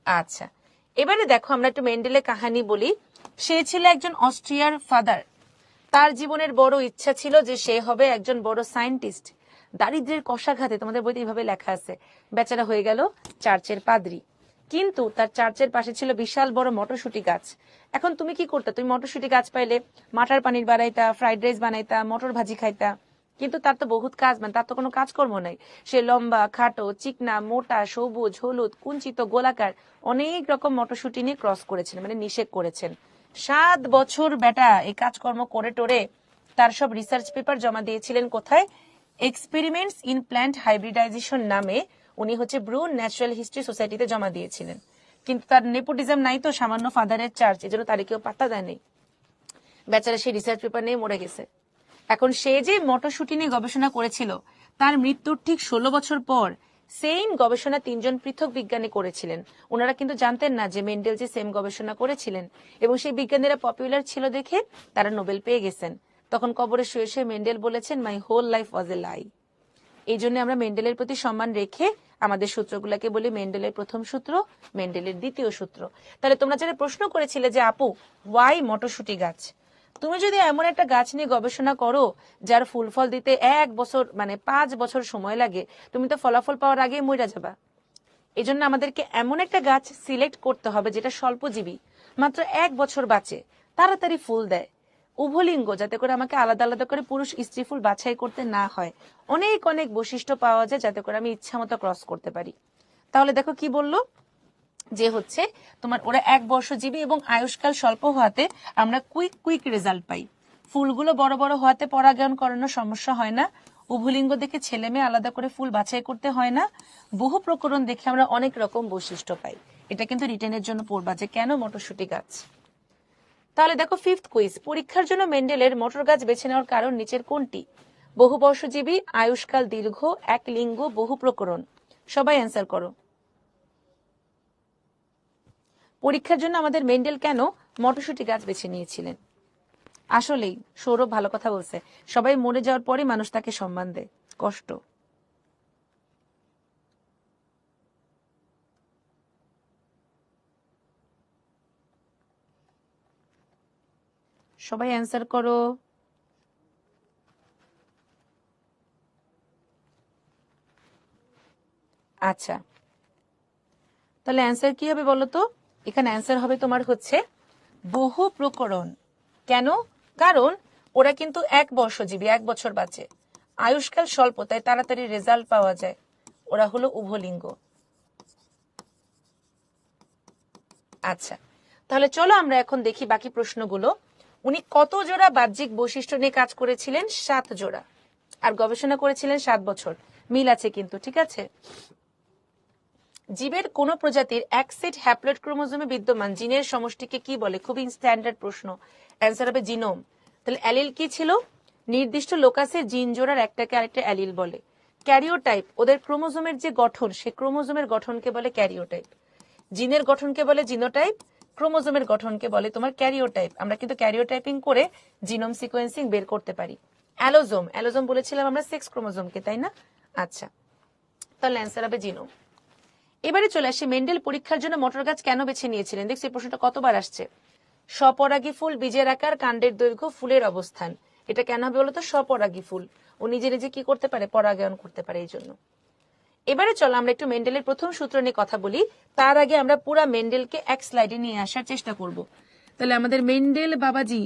আচ্ছা, এবারে দেখো আমরা একটু মেন্ডেলের কাহিনী বলি। সে ছিল একজন অস্ট্রিয়ার ফাদার। তার জীবনের বড় ইচ্ছা ছিল যে সে হবে একজন বড় সায়েন্টিস্ট। দারিদ্র্যের কষাঘাতে, তোমাদের বইতে এইভাবে লেখা আছে, বেচারা হয়ে গেল চার্চের পাদ্রী। কিন্তু তার চার্চের পাশে ছিল বিশাল বড় মটরশুটি গাছ। এখন তুমি কি করতে? তুমি মটরশুটি গাছ পাইলে মাটার পানির বানাইতা, ফ্রাইড রাইস বানাইতা, মটর ভাজি খাইতা। কিন্তু তার তো বহুত কাজ, মানে তার তো কোনো কাজকর্ম নাই। সে লম্বা, খাটো, চিকনা, মোটা, সবুজ, হলুদ, কুঞ্চিত, গোলাকার অনেক রকম মটরশুটি নিয়ে ক্রস করেছেন, মানে নিষেক করেছেন। 7 বছর বেটা এই কাজকর্ম করে টোরে তার সব রিসার্চ পেপার জমা দিয়েছিলেন কোথায়? এক্সপেরিমেন্টস ইন প্ল্যান্ট হাইব্রিডাইজেশন নামে উনি হচ্ছে ব্রু ন্যাচারাল হিস্ট্রি সোসাইটিতে জমা দিয়েছিলেন। কিন্তু তার নেপোটিজম নাই তো, সামান্য ফাদারের চার্চ, এজন্য তার কেউ পাত্তা দেয়নি। বেচারা সেই রিসার্চ পেপার নিয়ে মরে গেছে। এখন সে যে মটরশুটি নিয়ে গবেষণা করেছিল, তার মৃত্যুর ঠিক 16 বছর পর সেম গবেষণা 3 জন পৃথক বিজ্ঞানী করেছিলেন। ওনারা কিন্তু জানতেন না যে মেন্ডেল যে সেম গবেষণা করেছিলেন, এবং সেই বিজ্ঞানীরা পপুলার ছিল দেখে তারা নোবেল পেয়ে গেছেন। তখন কবরে শুয়ে শুয়ে মেন্ডেল বলেছেন, মাই হোল লাইফ ওয়াজ এ লাই। এই জন্য আমরা মেন্ডেলের প্রতি সম্মান রেখে আমাদের সূত্রগুলোকে বলি মেন্ডেলের প্রথম সূত্র, মেন্ডেলের দ্বিতীয় সূত্র। তাহলে তোমরা যারা প্রশ্ন করেছিলে যে আপু ওয়াই মটরশুটি গাছ, তুমি যদি এমন একটা গাছ নিয়ে গবেষণা করো যার ফুল ফল দিতে 1 বছর মানে 5 বছর সময় লাগে, তুমি তো ফলাফল পাওয়ার আগে মরে যাবা। এই জন্য আমাদেরকে এমন একটা গাছ সিলেক্ট করতে হবে যেটা স্বল্পজীবী, মাত্র 1 বছর বাঁচে, তাড়াতাড়ি ফুল দেয়, উভলিঙ্গ, যাতে করে আমাকে আলাদা আলাদা করে পুরুষ স্ত্রী ফুল বাছাই করতে না হয়, অনেক অনেক বৈশিষ্ট্য পাওয়া যায় যাতে করে আমি ইচ্ছা মতো ক্রস করতে পারি। তাহলে দেখো কি বললো, যে হচ্ছে তোমার ওরা 1 বর্ষজীবী এবং আয়ুষ্কাল স্বল্প হওয়াতে আমরা কুইক রেজাল্ট পাই। ফুলগুলো বড় বড় হওয়াতে পরাগায়ন করানোর সমস্যা হয় না। উভলিঙ্গ দেখে ছেলে মেয়ে আলাদা করে ফুল বাছাই করতে হয় না। বহু প্রকরণ দেখে আমরা অনেক রকম বৈশিষ্ট্য পাই। এটা কিন্তু রিটেনের জন্য পড়বা যে কেন মটরশুটি গাছ। তাহলে দেখো 5th কুইজ, পরীক্ষার জন্য মেন্ডেলের মটর গাছ বেছে নেওয়ার কারণ নিচের কোনটি? বহু বর্ষজীবী, আয়ুষ্কাল দীর্ঘ, এক লিঙ্গ, বহু প্রকরণ। সবাই অ্যান্সার করো। পরীক্ষার জন্য আমাদের মেন্ডেল কেন মটরশুটি গাছ বেছে নিয়েছিলেন? আসলেই সৌরভ ভালো কথা বলছে, সবাই মরে যাওয়ার পরে মানুষ তাকে সম্মান দেয়, কষ্ট। সবাই অ্যান্সার করো। আচ্ছা, তাহলে অ্যান্সার কি হবে বলো তো? এখানে অ্যান্সার হবে তোমার হচ্ছে বহু প্রকরণ। কেন? কারণ ওরা কিন্তু 1 বর্ষজীবী, 1 বছর বাঁচে, আয়ুষ্কাল স্বল্প, তাই তাড়াতাড়ি রেজাল্ট পাওয়া যায়। ওরা হলো উভলিঙ্গ। আচ্ছা, তাহলে চলো আমরা এখন দেখি বাকি প্রশ্নগুলো। উনি কত জোড়া বাহ্যিক বৈশিষ্ট্য নিয়ে কাজ করেছিলেন? 7 জোড়া। আর গবেষণা করেছিলেন 7 বছর। মিল আছে কিন্তু, ঠিক আছে। জীবের কোন প্রজাতির 1 সেট হ্যাপ্লয়েড ক্রোমোজোমে বিদ্যমান জিনের সমষ্টিকে কি বলে? খুবই স্ট্যান্ডার্ড প্রশ্ন, অ্যান্সার হবে জিনোম। তাহলে অ্যালিল কি ছিল? নির্দিষ্ট লোকাসের জিন জোড়ার একটাকে আরেকটা অ্যালিল বলে। ক্যারিওটাইপ, ওদের ক্রোমোজোমের যে গঠন, সে ক্রোমোজোমের গঠনকে বলে ক্যারিওটাইপ। জিনের গঠনকে বলে জিনোটাইপ, ক্রোমোজোমের গঠনকে বলে তোমার ক্যারিওটাইপ। আমরা কিন্তু ক্যারিওটাইপিং করে জিনোম সিকোয়েন্সিং বের করতে পারি। অ্যালোজোম, অ্যালোজোম বলেছিলাম আমরা সেক্স ক্রোমোজোমকে, তাই না? আচ্ছা, তাহলে অ্যান্সার হবে জিনোম। এবারে চলে আসি মেন্ডেল পরীক্ষার জন্য মটর গাছ কেন বেছে নিয়েছিলেন। দেখছি এই প্রশ্নটা কতবার আসছে। স্বপরাগী ফুল, বীজের আকার, কাণ্ডের দৈর্ঘ্য, ফুলের অবস্থান। এটা কেন হবে বলতো? স্বপরাগী ফুল, ও নিজে নিজে কি করতে পারে? পরাগায়ন করতে পারে, এই জন্য। এবারে চলো আমরা একটু মেন্ডেলের প্রথম সূত্র নিয়ে কথা বলি। তার আগে আমরা পুরা মেন্ডেলকে এক স্লাইডে নিয়ে আসার চেষ্টা করব। তাহলে আমাদের মেন্ডেল বাবাজি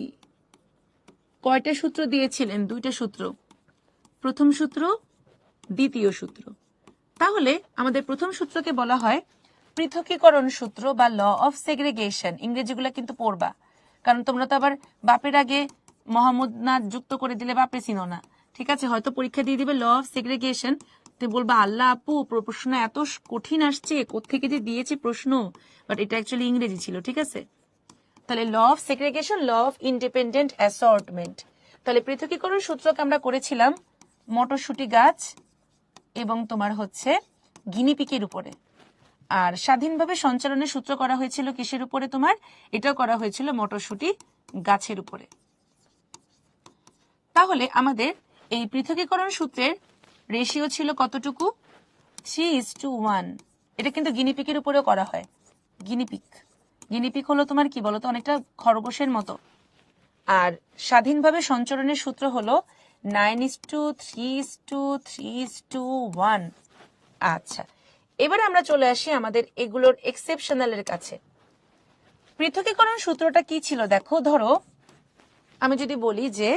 কয়টা সূত্র দিয়েছিলেন? 2টা সূত্র, প্রথম সূত্র, দ্বিতীয় সূত্র। তাহলে আমাদের প্রথম সূত্রকে বলা হয় পৃথকীকরণ সূত্র বা ল অফ সেগ্রেগেশন। ইংরেজিগুলো কিন্তু পড়বা, কারণ তোমরা তো আবার বাপের আগে মোহাম্মদ না যুক্ত করে দিলে বাপে চিনো না, ঠিক আছে? হয়তো পরীক্ষা দিয়ে দিবে ল অফ সেগ্রেগেশন, তুমি বলবা আল্লাহ আপু প্রশ্ন এত কঠিন আসছে, কোত্থেকে যে দিয়েছে প্রশ্ন, বাট এটা অ্যাকচুয়ালি ইংরেজি ছিল, ঠিক আছে। তাহলে law of segregation, law of independent assortment. তাহলে পৃথকীকরণ সূত্রকে আমরা করেছিলাম মটরশুটি গাছ এবং তোমার হচ্ছে গিনিপিকের উপরে। আর স্বাধীনভাবে সঞ্চালনের সূত্র করা হয়েছিল কিসের উপরে তোমার? এটাও করা হয়েছিল মটরশুটি গাছের উপরে। তাহলে আমাদের এই পৃথকীকরণ সূত্রের রেশিও ছিল কতটুকু? 3:1। এটা কিন্তু গিনিপিকের উপরেও করা হয়। গিনিপিক হলো তোমার কি বলতো, অনেকটা খরগোশের মতো। আর স্বাধীনভাবে সঞ্চরণের সূত্র হলো 9:3:3:1। আচ্ছা, এবারে আমরা চলে আসি আমাদের এগুলোর এক্সেপশনালের কাছে। পৃথকীকরণ সূত্রটা কি ছিল দেখো, ধরো আমি যদি বলি যে,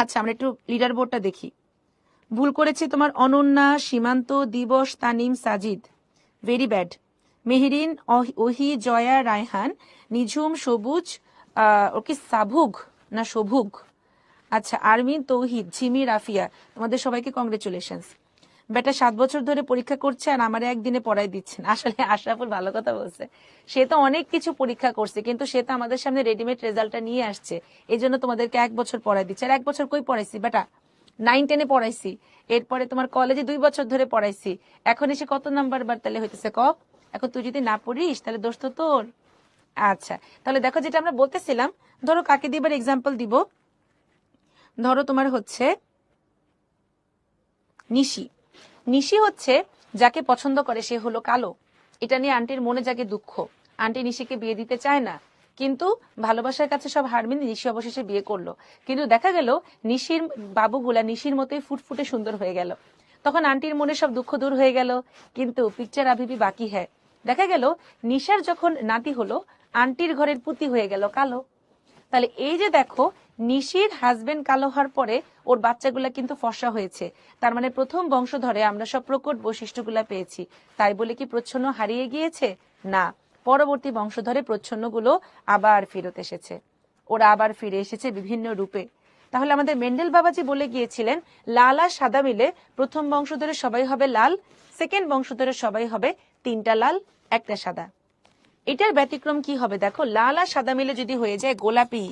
আচ্ছা আমরা একটু লিডার বোর্ডটা দেখি। ভুল করেছে তোমার অনন্যা, সীমান্ত, দিবস, তানিম, সাজিদ, ভেরি ব্যাড। মেহরিন, ওহি, জয়া, রায়হান, নিঝুম, সবুজ, ওকে সাভুগ না সভুগ, আচ্ছা আরমিন, তৌহিদ, ঝিমি, রাফিয়া, তোমাদের সবাইকে কংগ্রেচুলেশনস। বেটা 7 বছর ধরে পরীক্ষা করছে আর আমার একদিনে পড়াই দিচ্ছেন। আসলে আশরাফুল ভালো কথা বলছে, সে তো অনেক কিছু পরীক্ষা করছে কিন্তু সে তো আমাদের সামনে রেডিমেড রেজাল্টটা নিয়ে আসছে, এই জন্য তোমাদেরকে 1 বছর পড়াই দিচ্ছে। আর 1 বছর কই পড়াইছি বেটা? 9-10-এ পড়াইছি, এরপরে তোমার কলেজে 2 বছর ধরে পড়াইছি, এখন এসে কত নাম্বার বার তাহলে হইতেছে ক? এখন তুই যদি না পড়িস তাহলে দোষ তো তোর। আচ্ছা তাহলে দেখো যেটা আমরা বলতেছিলাম, ধরো কাকে দিবার এক্সাম্পল দিব, ধরো তোমার হচ্ছে নিশি। নিশি হচ্ছে যাকে পছন্দ করে সে হলো কালো, এটা নিয়ে আন্টির মনে জাগে দুঃখ। আন্টি নিশিকে বিয়ে দিতে চায় না, কিন্তু ভালোবাসার কাছে সব হার মেনে নিশি অবশেষে বিয়ে করলো। কিন্তু দেখা গেল নিশির বাবুগুলা নিশির মতোই ফুটফুটে সুন্দর হয়ে গেল। তখন আন্টির মনে সব দুঃখ দূর হয়ে গেল, কিন্তু পিকচার আভিবি বাকি হ্যায়। দেখা গেল নিশার যখন নাতি হলো, আন্টির ঘরের পুতি হয়ে গেল কালো। তাহলে এই যে দেখো, নিশির হাজবেন্ড কালো হওয়ার পরে ওর বাচ্চাগুলা কিন্তু ফর্সা হয়েছে, তার মানে প্রথম বংশধরে আমরা সব প্রকট বৈশিষ্ট্যগুলা পেয়েছি। তাই বলে কি প্রচ্ছন্ন হারিয়ে গিয়েছে? না, পরবর্তী বংশধরে প্রচ্ছন্নগুলো আবার ফেরত এসেছে, ওরা আবার ফিরে এসেছে বিভিন্ন রূপে। তাহলে আমাদের মেন্ডেল বাবাজি বলে গিয়েছিলেন লাল আর সাদা মিলে প্রথম বংশধরে সবাই হবে লাল, সেকেন্ড বংশধরে সবাই হবে 3টা লাল 1টা সাদা। এটার ব্যতিক্রম কি হবে দেখো, লাল আর সাদা মিলে যদি হয়ে যায় গোলাপি,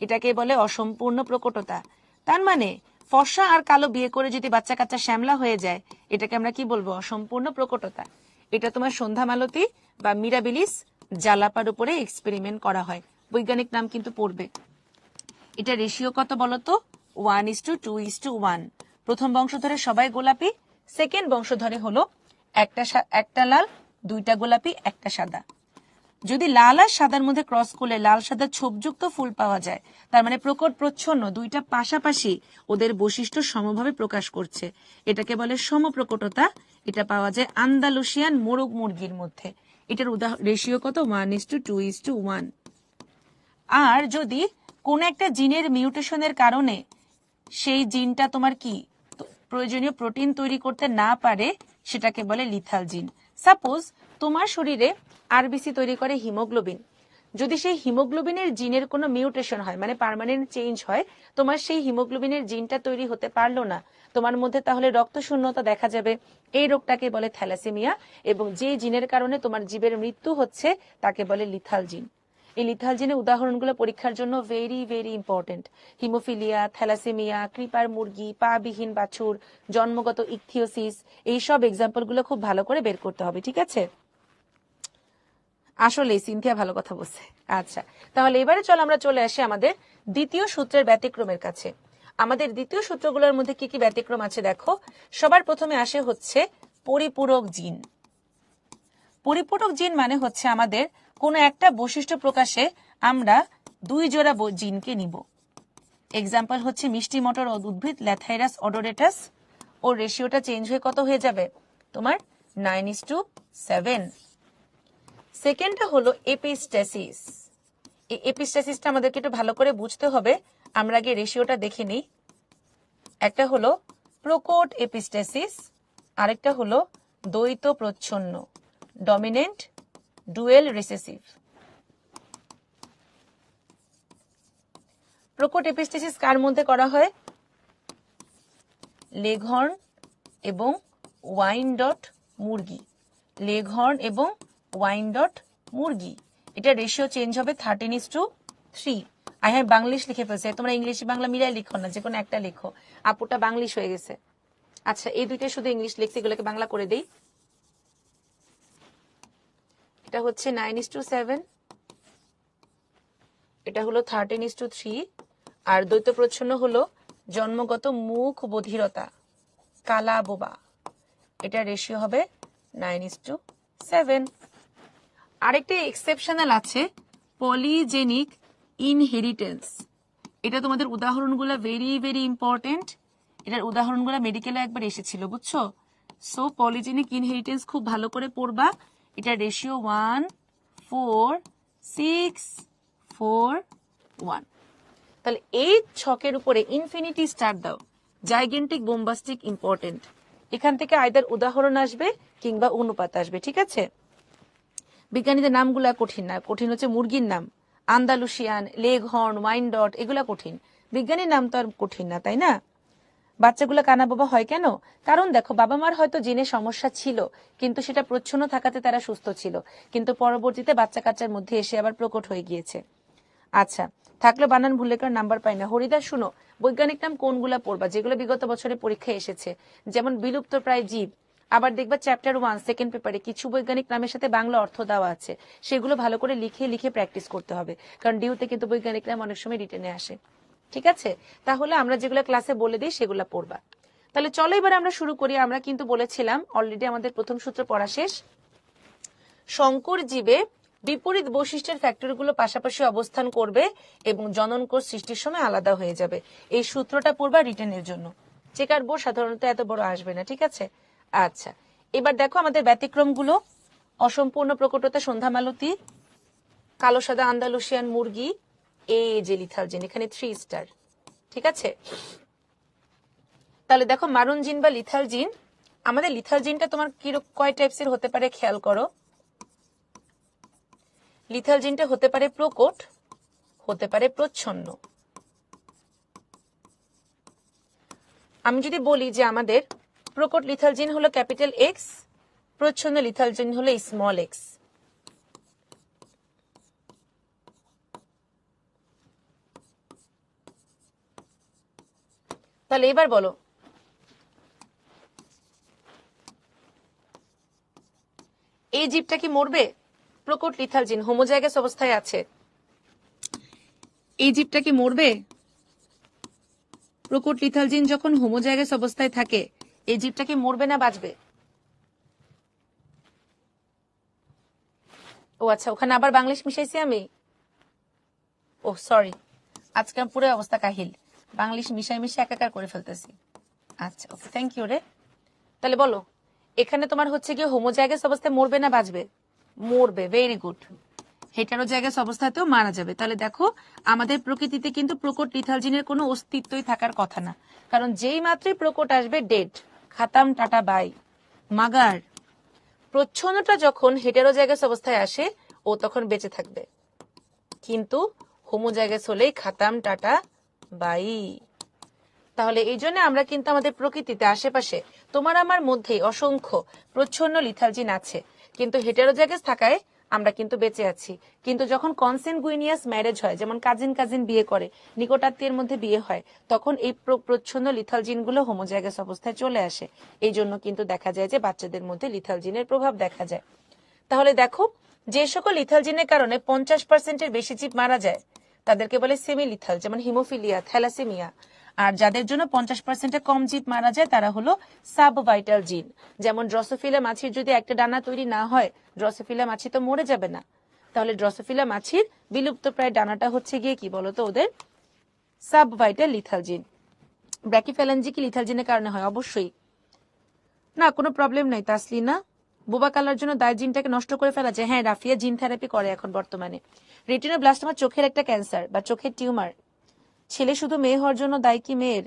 এটাকে বলে অসম্পূর্ণ প্রকটতা। তার মানে ফর্সা আর কালো বিয়ে করে যদি বাচ্চা কাচ্চা শ্যামলা হয়ে যায়, এটাকে আমরা কি বলবো? অসম্পূর্ণ প্রকটতা। এটা তোমার সন্ধ্যা মালতী বা মিরাবিলিস জালাপার উপরে এক্সপেরিমেন্ট করা হয়, বৈজ্ঞানিক নাম কিন্তু পড়বে। এটা রেশিও কত বলতো? 1:2:1। প্রথম বংশধরে সবাই গোলাপি, সেকেন্ড বংশধরে হলো একটা লাল, 2টা গোলাপি, 1টা সাদা। যদি লাল আর সাদার মধ্যে ক্রস করলে লাল সাদা ছোপযুক্ত ফুল পাওয়া যায়, তার মানে প্রকট প্রচ্ছন্ন দুইটা পাশাপাশি ওদের বৈশিষ্ট্য সমভাবে প্রকাশ করছে, এটাকে বলে সমপ্রকটতা। এটা পাওয়া যায় আন্দালুসিয়ান মোরগ মুরগির মধ্যে। এটার রেশিও কত? 1:2:1। আর যদি কোন একটা জিনের মিউটেশনের কারণে সেই জিনটা তোমার কি প্রয়োজনীয় প্রোটিন তৈরি করতে না পারে, সেটাকে বলে লিথাল জিন। সাপোজ তোমার শরীরে আরবিসি তৈরি করে হিমোগ্লোবিন, যদি সেই হিমোগ্লোবিনের জিনের কোনো মিউটেশন হয়, মানে পার্মানেন্ট চেঞ্জ হয়, তোমার সেই হিমোগ্লোবিনের জিনটা তৈরি হতে পারলো না, তোমার মধ্যে তাহলে রক্ত শূন্যতা দেখা যাবে। এই রোগটাকে বলে থ্যালাসেমিয়া, এবং যে জিনের কারণে তোমার জীবের মৃত্যু হচ্ছে তাকে বলে লিথাল জিন। এই লিথাল জিনের উদাহরণগুলো পরীক্ষার জন্য very very important. Hemophilia, thalassemia, creeper মুরগি, পা বিহীন বাছুর, জন্মগত ইকথিওসিস, এইসব এক্সাম্পলগুলো খুব ভালো করে বের করতে হবে, ঠিক আছে? আসলে সিনথিয়া ভালো কথা বলছে। আচ্ছা তাহলে এবারে চল আমরা চলে আসি আমাদের দ্বিতীয় সূত্রের ব্যতিক্রমের কাছে। আমাদের দ্বিতীয় সূত্রগুলোর মধ্যে কি কি ব্যতিক্রম আছে দেখো। সবার প্রথমে আসে হচ্ছে পরিপূরক জিন। পরিপূরক জিন মানে হচ্ছে আমাদের কোনো একটা বৈশিষ্ট্য প্রকাশে আমরা 2 জোড়া জিনকে নিব। এক্সাম্পল হচ্ছে মিষ্টি মটর উদ্ভিদ ল্যাথাইরাস অডোরেটাস, ওর রেশিওটা চেঞ্জ হয়ে কত হয়ে যাবে তোমার? 9:7। সেকেন্ডটা হলো এপিস্টেসিস। এই এপিস্টেসিসটা আমাদেরকে একটু ভালো করে বুঝতে হবে, আমরা আগে রেশিওটা দেখে নিই। একটা হলো প্রকট এপিস্টেসিস, আরেকটা হলো দ্বৈত প্রচ্ছন্ন ডমিনেন্ট ডুয়েল রিসেসিভ। প্রকট এপিস্টেসিস কার মধ্যে করা হয়? লেঘর্ন এবং ওয়াইন ডট মুরগি, লেগ হর্ন এবং ওয়াইন ডট মুরগি, এটা রেশিও চেঞ্জ হবে 13:3। আই হ্যাভ বাংলিশ লিখে ফেলছে, তোমরা ইংলিশ বাংলা মিলাই লিখো না, যে কোনো একটা লিখো। আপুটা বাংলিশ হয়ে গেছে। আচ্ছা, এই দুইটা শুধু ইংলিশ লিখছি, এগুলোকে বাংলা করে দেই। এটা হচ্ছে 9:7, এটা হলো 13:3, আর দ্বৈত প্রচ্ছন্ন হলো জন্মগত মুখ বধিরতা, কালা বোবা, এটা রেশিও হবে 9:7। আরেকটা এক্সেপশনাল আছে, পলিজেনিক ইনহেরিটেন্স। এটা তোমাদের উদাহরণগুলো ভেরি ভেরি ইম্পর্টেন্ট, এটার উদাহরণগুলো মেডিকেলে একবার এসেছিল, বুঝছো? সো পলিজেনিক ইনহেরিটেন্স খুব ভালো করে পড়বা। এটা রেশিও 1:4:6:4:1। তাহলে এই ছকের উপরে ইনফিনিটি স্টার দাও, জাইগেন্টিক বোম্বাস্টিক ইম্পর্টেন্ট। এখান থেকে আইদার উদাহরণ আসবে কিংবা অনুপাত আসবে, ঠিক আছে? বিজ্ঞানীদের নামগুলা কঠিন না, কঠিন হচ্ছে মুরগির নাম, Andalusian, leg horn, wine dot, এগুলা কঠিন। বিজ্ঞানীর নাম তো আর কঠিন না, তাই না? বাচ্চাগুলো কানা বাবা হয় কেন? কারণ দেখো, বাবা মার হয়তো জিনে সমস্যা ছিল, কিন্তু সেটা প্রচ্ছন্ন থাকাতে তারা সুস্থ ছিল, কিন্তু পরবর্তীতে বাচ্চা কাচ্চার মধ্যে এসে আবার প্রকট হয়ে গিয়েছে। আচ্ছা, থাকলো বানান ভুল লেখার নাম্বার পাই না। হরিদা শুনো, বৈজ্ঞানিক নাম কোনগুলা পড়বা যেগুলো বিগত বছরে পরীক্ষায় এসেছে, যেমন বিলুপ্ত প্রায় জীব। আবার দেখবা চ্যাপ্টার 1 সেকেন্ড পেপারে কিছু বৈজ্ঞানিক নামের সাথে বাংলা অর্থ দেওয়া আছে, সেগুলো ভালো করে লিখে লিখে প্র্যাকটিস করতে হবে, কারণ ডিউতে কিন্তু বৈজ্ঞানিক নাম অনেক সময় রিটেনে আসে। ঠিক আছে, তাহলে আমরা যেগুলো ক্লাসে বলে দিই সেগুলো পড়বা। তাহলে চলো এবার আমরা শুরু করি। আমরা কিন্তু বলেছিলাম অলরেডি আমাদের প্রথম সূত্র পড়া শেষ। সংকর জীবে বিপরীত বৈশিষ্ট্যের ফ্যাক্টরগুলো পাশাপাশি অবস্থান করবে এবং জনন কোষ সৃষ্টির সময় আলাদা হয়ে যাবে। এই সূত্রটা পড়বা রিটেনের জন্য। চেকার বোর্ড সাধারণত এত বড় আসবে না, ঠিক আছে? আচ্ছা, এবার দেখো আমাদের ব্যতিক্রমগুলো। অসম্পূর্ণ প্রকটতা সন্ধ্যা মালতী, কালো সাদা আন্দালুসিয়ান মুরগি, এই যে লিথালজিন, এখানে 3 স্টার। ঠিক আছে, তাহলে দেখো মারুন জিন বা লিথালজিন, আমাদের লিথালজিনটা তোমার কয় টাইপসের হতে পারে খেয়াল করো। লিথালজিনটা হতে পারে প্রকট, হতে পারে প্রচ্ছন্ন। আমি যদি বলি যে আমাদের প্রকট লিথালজিন হলো ক্যাপিটাল এক্স, প্রচ্ছন্ন লিথালজিন হলো স্মল এক্স। তাহলে এবার বলো, এই জীবটা কি মরবে? প্রকট লিথালজিন হোমোজাইগাস অবস্থায় আছে, এই জীবটা কি মরবে? প্রকট লিথালজিন যখন হোমোজাইগাস অবস্থায় থাকে, এই জীবটা কি মরবে না বাঁচবে? ও আচ্ছা, ওখানে আবার বাংলিশ মিশাইছি আমি। ও সরি, আজকে পুরো অবস্থা কাহিল, বাংলিশ মিশাই মিশে একাকার করে ফেলতেছি। আচ্ছা ওকে, থ্যাংক ইউ রে। তাহলে বলো, এখানে তোমার হচ্ছে কি হোমোজাইগাস অবস্থায় মরবে না বাঁচবে? মরবে, ভেরি গুড। হেটারোজাইগাস অবস্থাতেও মারা যাবে। তাহলে দেখো, আমাদের প্রকৃতিতে কিন্তু প্রকট লিথালজিনের কোনো অস্তিত্বই থাকার কথা না, কারণ যেই মাত্রই প্রকট আসবে ডেড, খাতাম টাটা বাই। মাগার প্রচ্ছন্নটা যখন হেটারোজাইগাস অবস্থায় আসে, ও তখন বেঁচে থাকবে, কিন্তু হোমোজাইগাস হলেই খাতাম টাটা বাই। তাহলে এই জন্য আমরা কিন্তু আমাদের প্রকৃতিতে আশেপাশে তোমার আমার মধ্যেই অসংখ্য প্রচ্ছন্ন লিথালজিন আছে, কিন্তু হেটারোজাইগাস থাকায় আমরা কিন্তু বেঁচে আছি। কিন্তু যখন কনসেনগুইনিয়াস ম্যারেজ হয়, যেমন কাজিন কাজিন বিয়ে করে, নিকটাত্মীয়ের মধ্যে বিয়ে হয়, তখন এই প্রচ্ছন্ন লিথালজিন গুলো হোমোজাইগাস অবস্থায় চলে আসে। এই জন্য কিন্তু দেখা যায় যে বাচ্চাদের মধ্যে লিথালজিনের প্রভাব দেখা যায়। তাহলে দেখো, যে সকল লিথালজিনের কারণে 50%-এর বেশি জীব মারা যায় তাদেরকে বলে সেমি লিথাল, যেমন হিমোফিলিয়া, থ্যালাসেমিয়া। আর যাদের জন্য 50%-এর কম জীব মারা যায় তারা হলো সাবভাইটাল জিন, যেমন ড্রসোফিলা মাছির যদি একটা ডানা তৈরি না হয়, ড্রসোফিলা মাছি তো মরে যাবে না। তাহলে ড্রসোফিলা মাছির বিলুপ্ত প্রায় ডানাটা হচ্ছে গিয়ে কি বলতো, ওদের সাবভাইটাল লিথাল জিন। ব্র্যাকিফ্যালাঞ্জি কি লিথাল জিনের কারণে হয়? অবশ্যই না, কোনো প্রবলেম নাই তাসলিনা। বোবা কালার জন্য দায় জিনটাকে নষ্ট করে ফেলা যায়? হ্যাঁ, রাফিয়া জিন থেরাপি করে এখন বর্তমানে। রেটিনোব্লাস্টোমা চোখের একটা ক্যান্সার বা চোখের টিউমার। ছেলে শুধু মেয়ে হওয়ার জন্য দায়ী কি মেয়ের?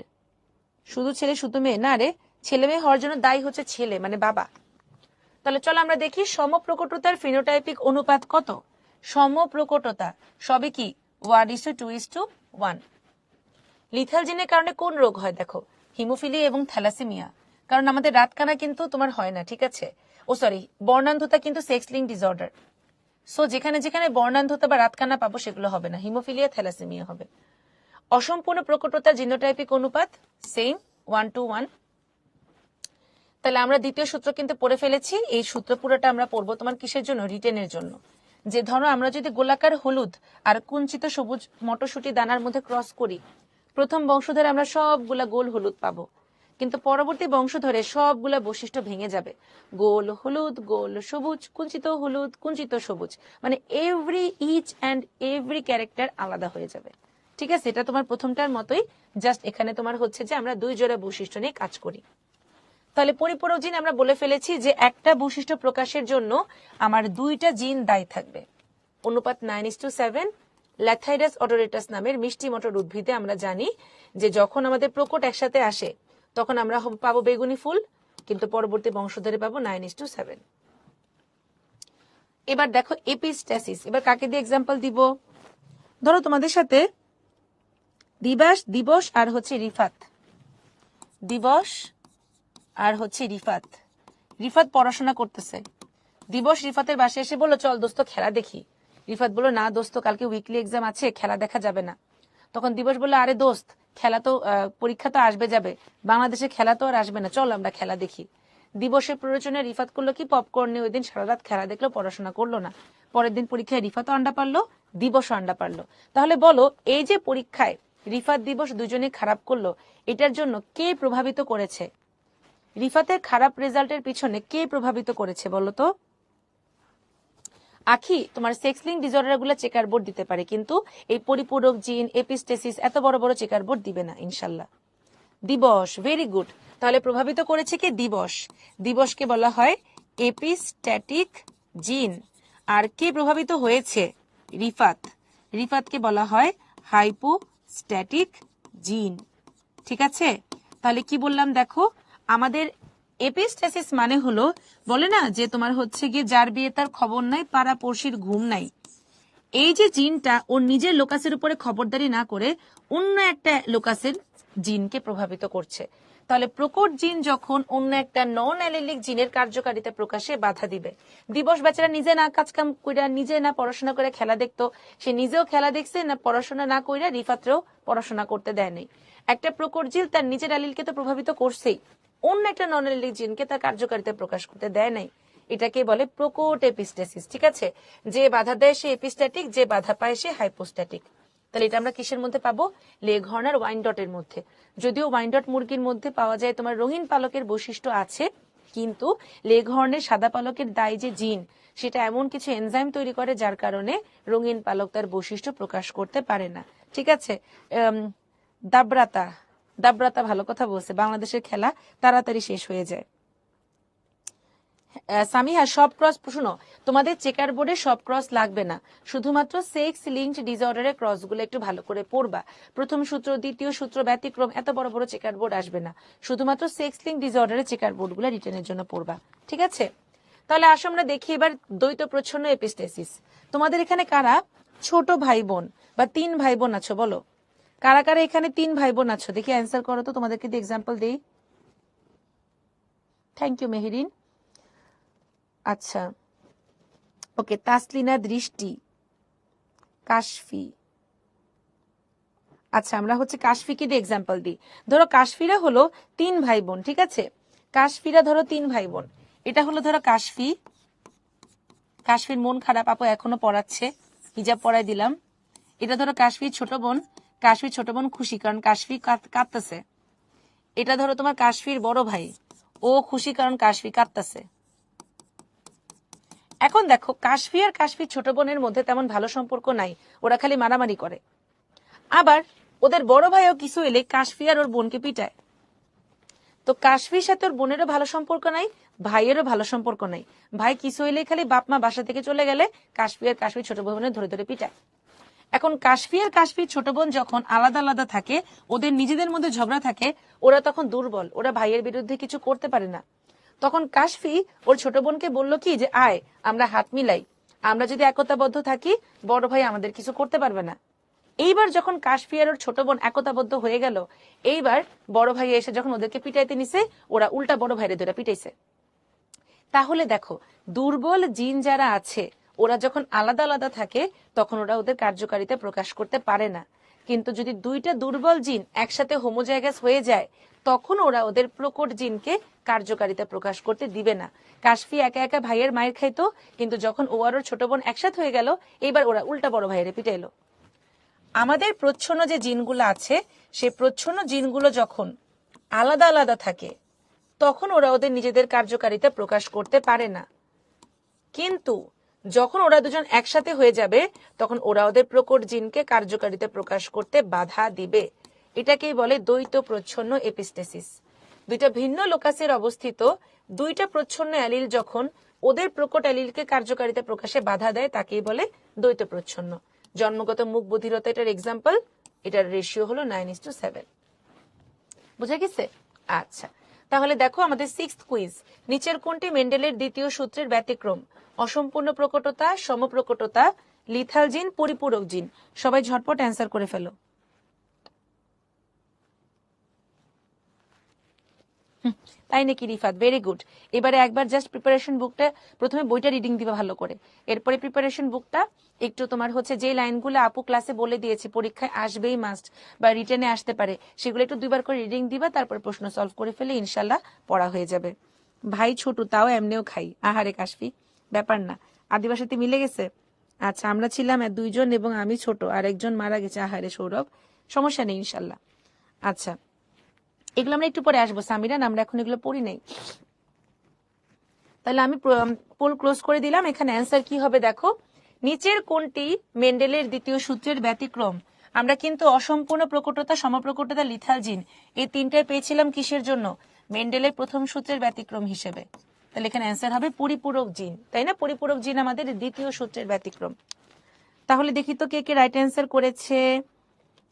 শুধু ছেলে শুধু মেয়ে না রে, ছেলে মেয়ে হওয়ার জন্য দায়ী হচ্ছে ছেলে, মানে বাবা। তাহলে চলো আমরা দেখি সমপ্রকটতার ফিনোটাইপিক অনুপাত কত। সমপ্রকটতা সবই কি 1:2:1। লিথাল জিনের কারণে কোন রোগ হয়? দেখো, হিমোফিলিয়া এবং থ্যালাসেমিয়া। কারণ আমাদের রাতকানা কিন্তু তোমার হয় না, ঠিক আছে? ও সরি, বর্ণান্ধতা কিন্তু সেক্স লিঙ্ক ডিসঅর্ডার। সো যেখানে যেখানে বর্ণান্ধতা বা রাতকানা পাবো সেগুলো হবে না, হিমোফিলিয়া থ্যালাসেমিয়া হবে। অসম্পূর্ণ প্রকটতার জিনোটাইপিক অনুপাত সেম 1:1। তাহলে আমরা দ্বিতীয় সূত্র কিন্তু পড়ে ফেলেছি। এই সূত্র পুরোটা আমরা পড়বো তোমার কিসের জন্য? রিটেনের জন্য। যে ধরো আমরা যদি গোলাকার হলুদ আর কুঞ্চিত সবুজ মটরশুঁটি দানার মধ্যে ক্রস করি, প্রথম বংশধরে আমরা সবগুলা গোল হলুদ পাবো, কিন্তু পরবর্তী বংশধরে সবগুলা বৈশিষ্ট্য ভেঙে যাবে। গোল হলুদ, গোল সবুজ, কুঞ্চিত হলুদ, কুঞ্চিত সবুজ, মানে ইচ অ্যান্ড এভরি ক্যারেক্টার আলাদা হয়ে যাবে। ঠিক আছে, এটা তোমার প্রথমটার মতোই, জাস্ট এখানে তোমার হচ্ছে যে আমরা দুই জোড়া বৈশিষ্ট্য নিয়ে কাজ করি। তাহলে পরিপূরক জিন আমরা বলে ফেলেছি যে একটা বৈশিষ্ট্য প্রকাশের জন্য আমার দুইটা জিন দায়ী থাকবে। অনুপাত 9:7। ল্যাথাইরাস অডোরেটাস নামের মিষ্টি মটর উদ্ভিদে আমরা জানি যে যখন আমাদের প্রকট একসাথে আসে তখন আমরা পাবো বেগুনি ফুল, কিন্তু পরবর্তী বংশধরে পাবো 9:7। এবার দেখো এপিস্ট্যাসিস। এবার কাকে দিয়ে এক্সাম্পল দিব? ধরো তোমাদের সাথে দিবস আর হচ্ছে রিফাত, দিবস আর হচ্ছে রিফাত পড়াশোনা করতেছে। দিবস রিফাতের বাসায় এসে বললো চল দোস্ত খেলা দেখি। রিফাত বললো না দোস্ত, কালকে উইকলি এক্সাম আছে, খেলা দেখা যাবে না। তখন দিবস বললো আরে দোস্ত, খেলা তো পরীক্ষা তো আসবে যাবে, বাংলাদেশে খেলা তো আর আসবে না, চল আমরা খেলা দেখি। দিবসের প্রয়োজনে রিফাত করলো কি, পপকর্ন নিয়ে ওই দিন সারা রাত খেলা দেখলো, পড়াশোনা করলো না। পরের দিন পরীক্ষায় রিফাতও আন্ডা পারলো, দিবসও আন্ডা পারলো। তাহলে বলো এই যে পরীক্ষায় রিফাত দিবস দুজনে খারাপ করলো, এটার জন্য কে প্রভাবিত করেছে? রিফাতের খারাপ রেজাল্টের পিছনে কে প্রভাবিত করেছে বলো তো? আখি, তোমার সেক্স লিঙ্ক ডিসঅর্ডার গুলো চেকার বোর্ড দিতে পারে, কিন্তু এই পরিপূরক জিন, এপিস্টেসিস এত বড় বড় চেকার বোর্ড দিবে না ইনশাল্লাহ। দিবস, ভেরি গুড। তাহলে প্রভাবিত করেছে কি? দিবস। দিবসকে বলা হয় এপিস্ট্যাটিক জিন। আর কে প্রভাবিত হয়েছে? রিফাত। রিফাতকে বলা হয় হাইপোস্ট্যাটিক জিন। ঠিক আছে, তাহলে কি বললাম দেখো, আমাদের এপিস্ট্যাসিস মানে হলো, বলে না যে তোমার হচ্ছে গিয়ে যার বিয়ে তার খবর নাই, পাড়া পড়শির ঘুম নাই। এই যে জিনটা ওর নিজের লোকাসের উপরে খবরদারি না করে অন্য একটা লোকাসের জিনকে প্রভাবিত করছে। তাহলে প্রকট জিন যখন অন্য একটা নন অ্যালিলিক জিনের কার্যকারিতা প্রকাশে বাধা দিবে, দিবস বেচারা নিজে না কাজকাম কইরা, নিজে না পড়াশোনা করে খেলা দেখতো, সে নিজেও খেলা দেখছে না, পড়াশোনা না কইরা রিফাতরেও পড়াশোনা করতে দেয় নাই। একটা প্রকট জিন তার নিজের অ্যালিলকে তো প্রভাবিত করছেই, অন্য একটা নন অ্যালিলিক জিনকে তার কার্যকারিতা প্রকাশ করতে দেয় নাই। এটাকে বলে প্রকট এপিস্ট্যাসিস। ঠিক আছে, যে বাধা দেয় সে এপিস্ট্যাটিক, যে বাধা পায় সে হাইপোস্ট্যাটিক। তাহলে এটা আমরা কিসের মধ্যে পাবো? লেঘর্ন আর ওয়াইনডটের মধ্যে। যদিও ওয়াইনডট মুরগির মধ্যে পাওয়া যায় তোমার রঙিন পালকের বৈশিষ্ট্য আছে, কিন্তু লেঘর্নের সাদা পালকের দায় যে জিন, সেটা এমন কিছু এনজাইম তৈরি করে যার কারণে রঙিন পালক তার বৈশিষ্ট্য প্রকাশ করতে পারে না। ঠিক আছে, দাব্রাতা, দাব্রাতা ভালো কথা বলছে, বাংলাদেশের খেলা তাড়াতাড়ি শেষ হয়ে যায়। সামিহা, সব ক্রস, শুনো, তোমাদের চেকার বোর্ডে সব ক্রস লাগবে না, শুধুমাত্র সেক্স লিঙ্কড ডিসঅর্ডারের ক্রস গুলো একটু ভালো করে পড়বা। প্রথম সূত্র, দ্বিতীয় সূত্র ব্যতিক্রম, এত বড় বড় চেকার বোর্ড আসবে না, শুধুমাত্র সেক্স লিঙ্ক ডিসঅর্ডারের চেকার বোর্ড গুলো রিটেনের জন্য পড়বা। ঠিক আছে, তাহলে আসো আমরা দেখি এবার দ্বৈত প্রচ্ছন্ন এপিস্টেসিস। তোমাদের এখানে কারা ছোট ভাই বোন বা 3 ভাই বোন আছো বলো? কারা কারা এখানে 3 ভাই বোন আছো? দেখি অ্যান্সার করো তো, তোমাদেরকে দিয়ে এক্সাম্পল দিই। Thank you Meherin. আচ্ছা, ওকে, তাসলিনা, দৃষ্টি, কাশফি। আচ্ছা, আমরা হচ্ছে কাশফিকে দিয়ে এক্সাম্পল দিই। ধরো কাশফিরা হলো 3 ভাই বোন। ঠিক আছে, কাশফিরা ধরো 3 ভাই বোন। এটা হলো ধরো কাশফি। কাশফির মন খারাপ, আপু এখনো পড়াচ্ছে, হিজাব পড়াই দিলাম। এটা ধরো কাশফির ছোট বোন। কাশফির ছোট বোন খুশি কারণ কাশফি কাঁদতেছে। এটা ধরো তোমার কাশফির বড় ভাই, ও খুশি কারণ কাশফি কাঁদতেছে। এখন দেখো, কাশফি আর কাশফির ছোট বোনের মধ্যে তেমন ভালো সম্পর্ক নাই, ওরা খালি মারামারি করে। আবার ওদের বড় ভাইও কিছু এলে কাশফি আর ওর বোনকে পিটায়। তো কাশফির সাথে ওর বোনেরও ভালো সম্পর্ক নাই, ভাইয়েরও ভালো সম্পর্ক নাই। ভাই কিছু এলে খালি বাপ মা বাসা থেকে চলে গেলে কাশফি আর কাশফির ছোট বোনের ধরে ধরে পিটায়। এখন কাশফি আর কাশফির ছোট বোন যখন আলাদা আলাদা থাকে, ওদের নিজেদের মধ্যে ঝগড়া থাকে, ওরা তখন দুর্বল, ওরা ভাইয়ের বিরুদ্ধে কিছু করতে পারে না। তখন কাশফি ওর ছোট বোনকে বলল কি যে আয় আমরা হাত মিলাই, আমরা যদি একতাবদ্ধ থাকি বড় ভাই আমাদের কিছু করতে পারবে না। এইবার যখন কাশফি আর ওর ছোট বোন একতাবদ্ধ হয়ে গেল, এইবার বড় ভাই এসে যখন ওদেরকে পিটাইতে নিছে, ওরা উল্টা বড় ভাইরে ধরে পিটাইছে। তাহলে দেখো, দুর্বল জিন যারা আছে ওরা যখন আলাদা আলাদা থাকে তখন ওরা ওদের কার্যকারিতা প্রকাশ করতে পারে না। কিন্তু যদি দুইটা দুর্বল জিন একসাথে হোমোজাইগাস হয়ে যায় তখন ওরা ওদের প্রকট জিনকে কার্যকারিতা প্রকাশ করতে দিবে না। কাশফি একা একা ভাইয়ের মায়ের খাইতো, কিন্তু যখন ও আর ওর ছোট বোন একসাথে হয়ে গেল, এইবার ওরা উল্টা বড় ভাইয়ের পিটাইলো। আমাদের প্রচ্ছন্ন যে জিনগুলো আছে সেই প্রচ্ছন্ন জিনগুলো যখন আলাদা আলাদা থাকে তখন ওরা ওদের নিজেদের কার্যকারিতা প্রকাশ করতে পারে না। কিন্তু যখন ওরা দুজন একসাথে হয়ে যাবে তখন ওরা ওদের প্রকট জিনকে কার্যকারিতা প্রকাশ করতে বাধা দিবে। এটাকেই বলে দ্বৈত প্রচ্ছন্ন এপিস্টেসিস। দুইটা ভিন্ন লোকাসের অবস্থিত দুইটা প্রচ্ছন্ন অ্যালিল যখন ওদের প্রকট অ্যালিলকে কার্যকারিতা প্রকাশে বাধা দেয় তাকেই বলে দ্বৈত প্রচ্ছন্ন। জন্মগত মুখ বধিরতা এটার এক্সাম্পল, এটার রেশিও হলো 9:7। বুঝা গেছে? আচ্ছা, তাহলে দেখো আমাদের 6th কুইজ, নিচের কোনটি মেন্ডেলের দ্বিতীয় সূত্রের ব্যতিক্রম? অসম্পূর্ণ প্রকটতা, সমপ্রকটতা, লিথাল জিন, পরিপূরক জিন। সবাই ঝটপট অ্যান্সার করে ফেলো। তাই নাকি রিফাত? Very good. এবারে একবার জাস্ট প্রিপারেশন বুকটা, প্রথমে বইটা রিডিং দিবা ভালো করে, এরপরে প্রিপারেশন বুকটা একটু তোমার হচ্ছে যে লাইনগুলো আপু ক্লাসে বলে দিয়েছে পরীক্ষায় আসবেই মাস্ট বা রিটেনে আসতে পারে, সেগুলো একটু দুইবার করে রিডিং দিবা, তারপর প্রশ্ন সলভ করে ফেলে ইনশাল্লাহ পড়া হয়ে যাবে। ভাই ছোট, তাও এমনিও খাই। আহারে কাশফি, ব্যাপার না। আদিবাসীতে মিলে গেছে। আচ্ছা, আমরা ছিলাম 2 জন এবং আমি ছোট, আর একজন মারা গেছে। আহারে সৌরভ, সমস্যা নেই ইনশাল্লাহ। আচ্ছা, এগুলো আমরা একটু পরে আসবো সামিরান, আমরা এখন এগুলো পড়ি নাই। তাহলে আমি পোল ক্লোজ করে দিলাম। এখানে অ্যান্সার কি হবে দেখো, নিচের কোনটি মেন্ডেলের দ্বিতীয় সূত্রের ব্যতিক্রম? আমরা কিন্তু অসম্পূর্ণ প্রকটতা, সমপ্রকটতা, লিথাল জিন এই তিনটায় পেয়েছিলাম কিসের জন্য? মেন্ডেলের প্রথম সূত্রের ব্যতিক্রম হিসেবে। তাহলে এখানে অ্যান্সার হবে পরিপূরক জিন, তাই না? পরিপূরক জিন আমাদের দ্বিতীয় সূত্রের ব্যতিক্রম। তাহলে দেখি তো কে কে রাইট অ্যান্সার করেছে।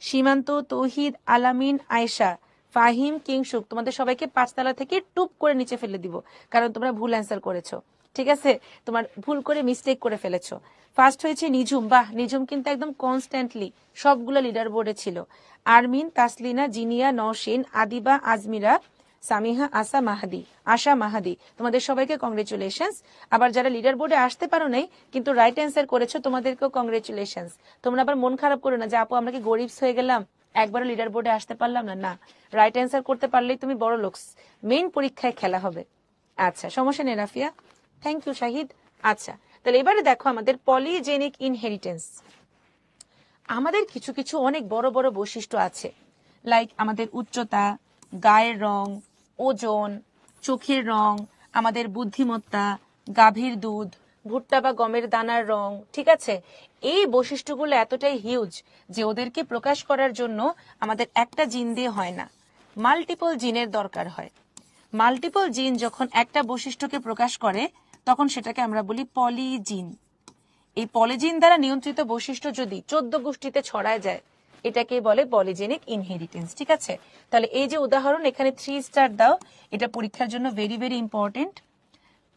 সীমান্ত, তৌহিদ, আলামিন, আয়েশা, ফাহিম, কিংসুক, তোমাদের সবাইকে 5 তলা থেকে টুপ করে নিচে ফেলে দিব, কারণ তোমরা ভুল অ্যান্সার করেছো। ঠিক আছে, তোমার ভুল করে মিস্টেক করে ফেলেছো। ফার্স্ট হয়েছে নিঝুম। বাহ, নিঝুম কিন্তু একদম কনস্ট্যান্টলি সবগুলো লিডার বোর্ডে ছিল। আরমিন, তাসলিনা, জিনিয়া, নওশিন, আদিবা, আজমিরা, সামিহা, আশা মাহাদি, তোমাদের সবাইকে কংগ্রেচুলেশনস। আবার যারা লিডার বোর্ডে আসতে পারো নাই কিন্তু রাইট অ্যান্সার করেছো, তোমাদেরকেও কংগ্রেচুলেশনস। তোমরা আবার মন খারাপ করো না যে আপু আমরা কি গরিবস হয়ে গেলাম, একবারও লিডার বোর্ডে আসতে পারলাম না। না, রাইট অ্যান্সার করতে পারলেই তুমি বড় লোকস। মেইন পরীক্ষায় খেলা হবে। আচ্ছা, সমস্যা নেই রাফিয়া, থ্যাংক ইউ শাহিদ। আচ্ছা, তাহলে এবারে দেখো আমাদের পলিজেনিক ইনহেরিটেন্স। আমাদের কিছু কিছু অনেক বড় বড় বৈশিষ্ট্য আছে, লাইক আমাদের উচ্চতা, গায়ের রং, ওজন, চোখের রং, আমাদের বুদ্ধিমত্তা, গাভীর দুধ, ভুট্টা বা গমের দানার রং। ঠিক আছে, এই বৈশিষ্ট্যগুলো এতটাই হিউজ যে ওদেরকে প্রকাশ করার জন্য আমাদের একটা জিন দিয়ে হয় না, মাল্টিপল জিনের দরকার হয়। মাল্টিপল জিন যখন একটা বৈশিষ্ট্যকে প্রকাশ করে তখন সেটাকে আমরা বলি পলিজিন। এই পলিজিন দ্বারা নিয়ন্ত্রিত বৈশিষ্ট্য যদি 14 গোষ্ঠীতে ছড়ায় যায় এটাকে বলে পলিজেনিক ইনহেরিটেন্স। ঠিক আছে, তাহলে এই যে উদাহরণ, এখানে 3 স্টার দাও, এটা পরীক্ষার জন্য ভেরি ভেরি ইম্পর্টেন্ট।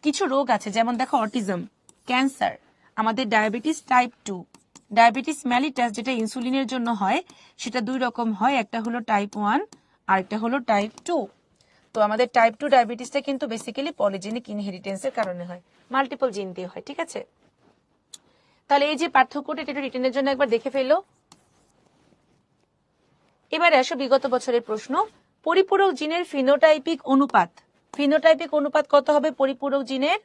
কিছু রোগ আছে, যেমন দেখো অটিজম, ক্যান্সার, আমাদের ডায়াবেটিস টাইপ 2, ডায়াবেটিস ম্যালিটাস যেটা ইনসুলিনের জন্য হয়, সেটা 2 রকম হয়, একটা হলো টাইপ 1 আর একটা হলো টাইপ 2। তো আমাদের টাইপ 2 ডায়াবেটিসটা কিন্তু বেসিক্যালি পলিজেনিক ইনহেরিটেন্সের কারণে হয়, মাল্টিপল জিন দিয়ে হয়। ঠিক আছে, তাহলে এই যে পার্থক্যটা এটা রিটেনের জন্য একবার দেখে ফেলো। এবারে আসো বিগত বছরের প্রশ্ন। পরিপূরক জিনের ফিনোটাইপিক অনুপাত, ফিনোটাইপিক অনুপাত কত হবে পরিপূরক জিনের?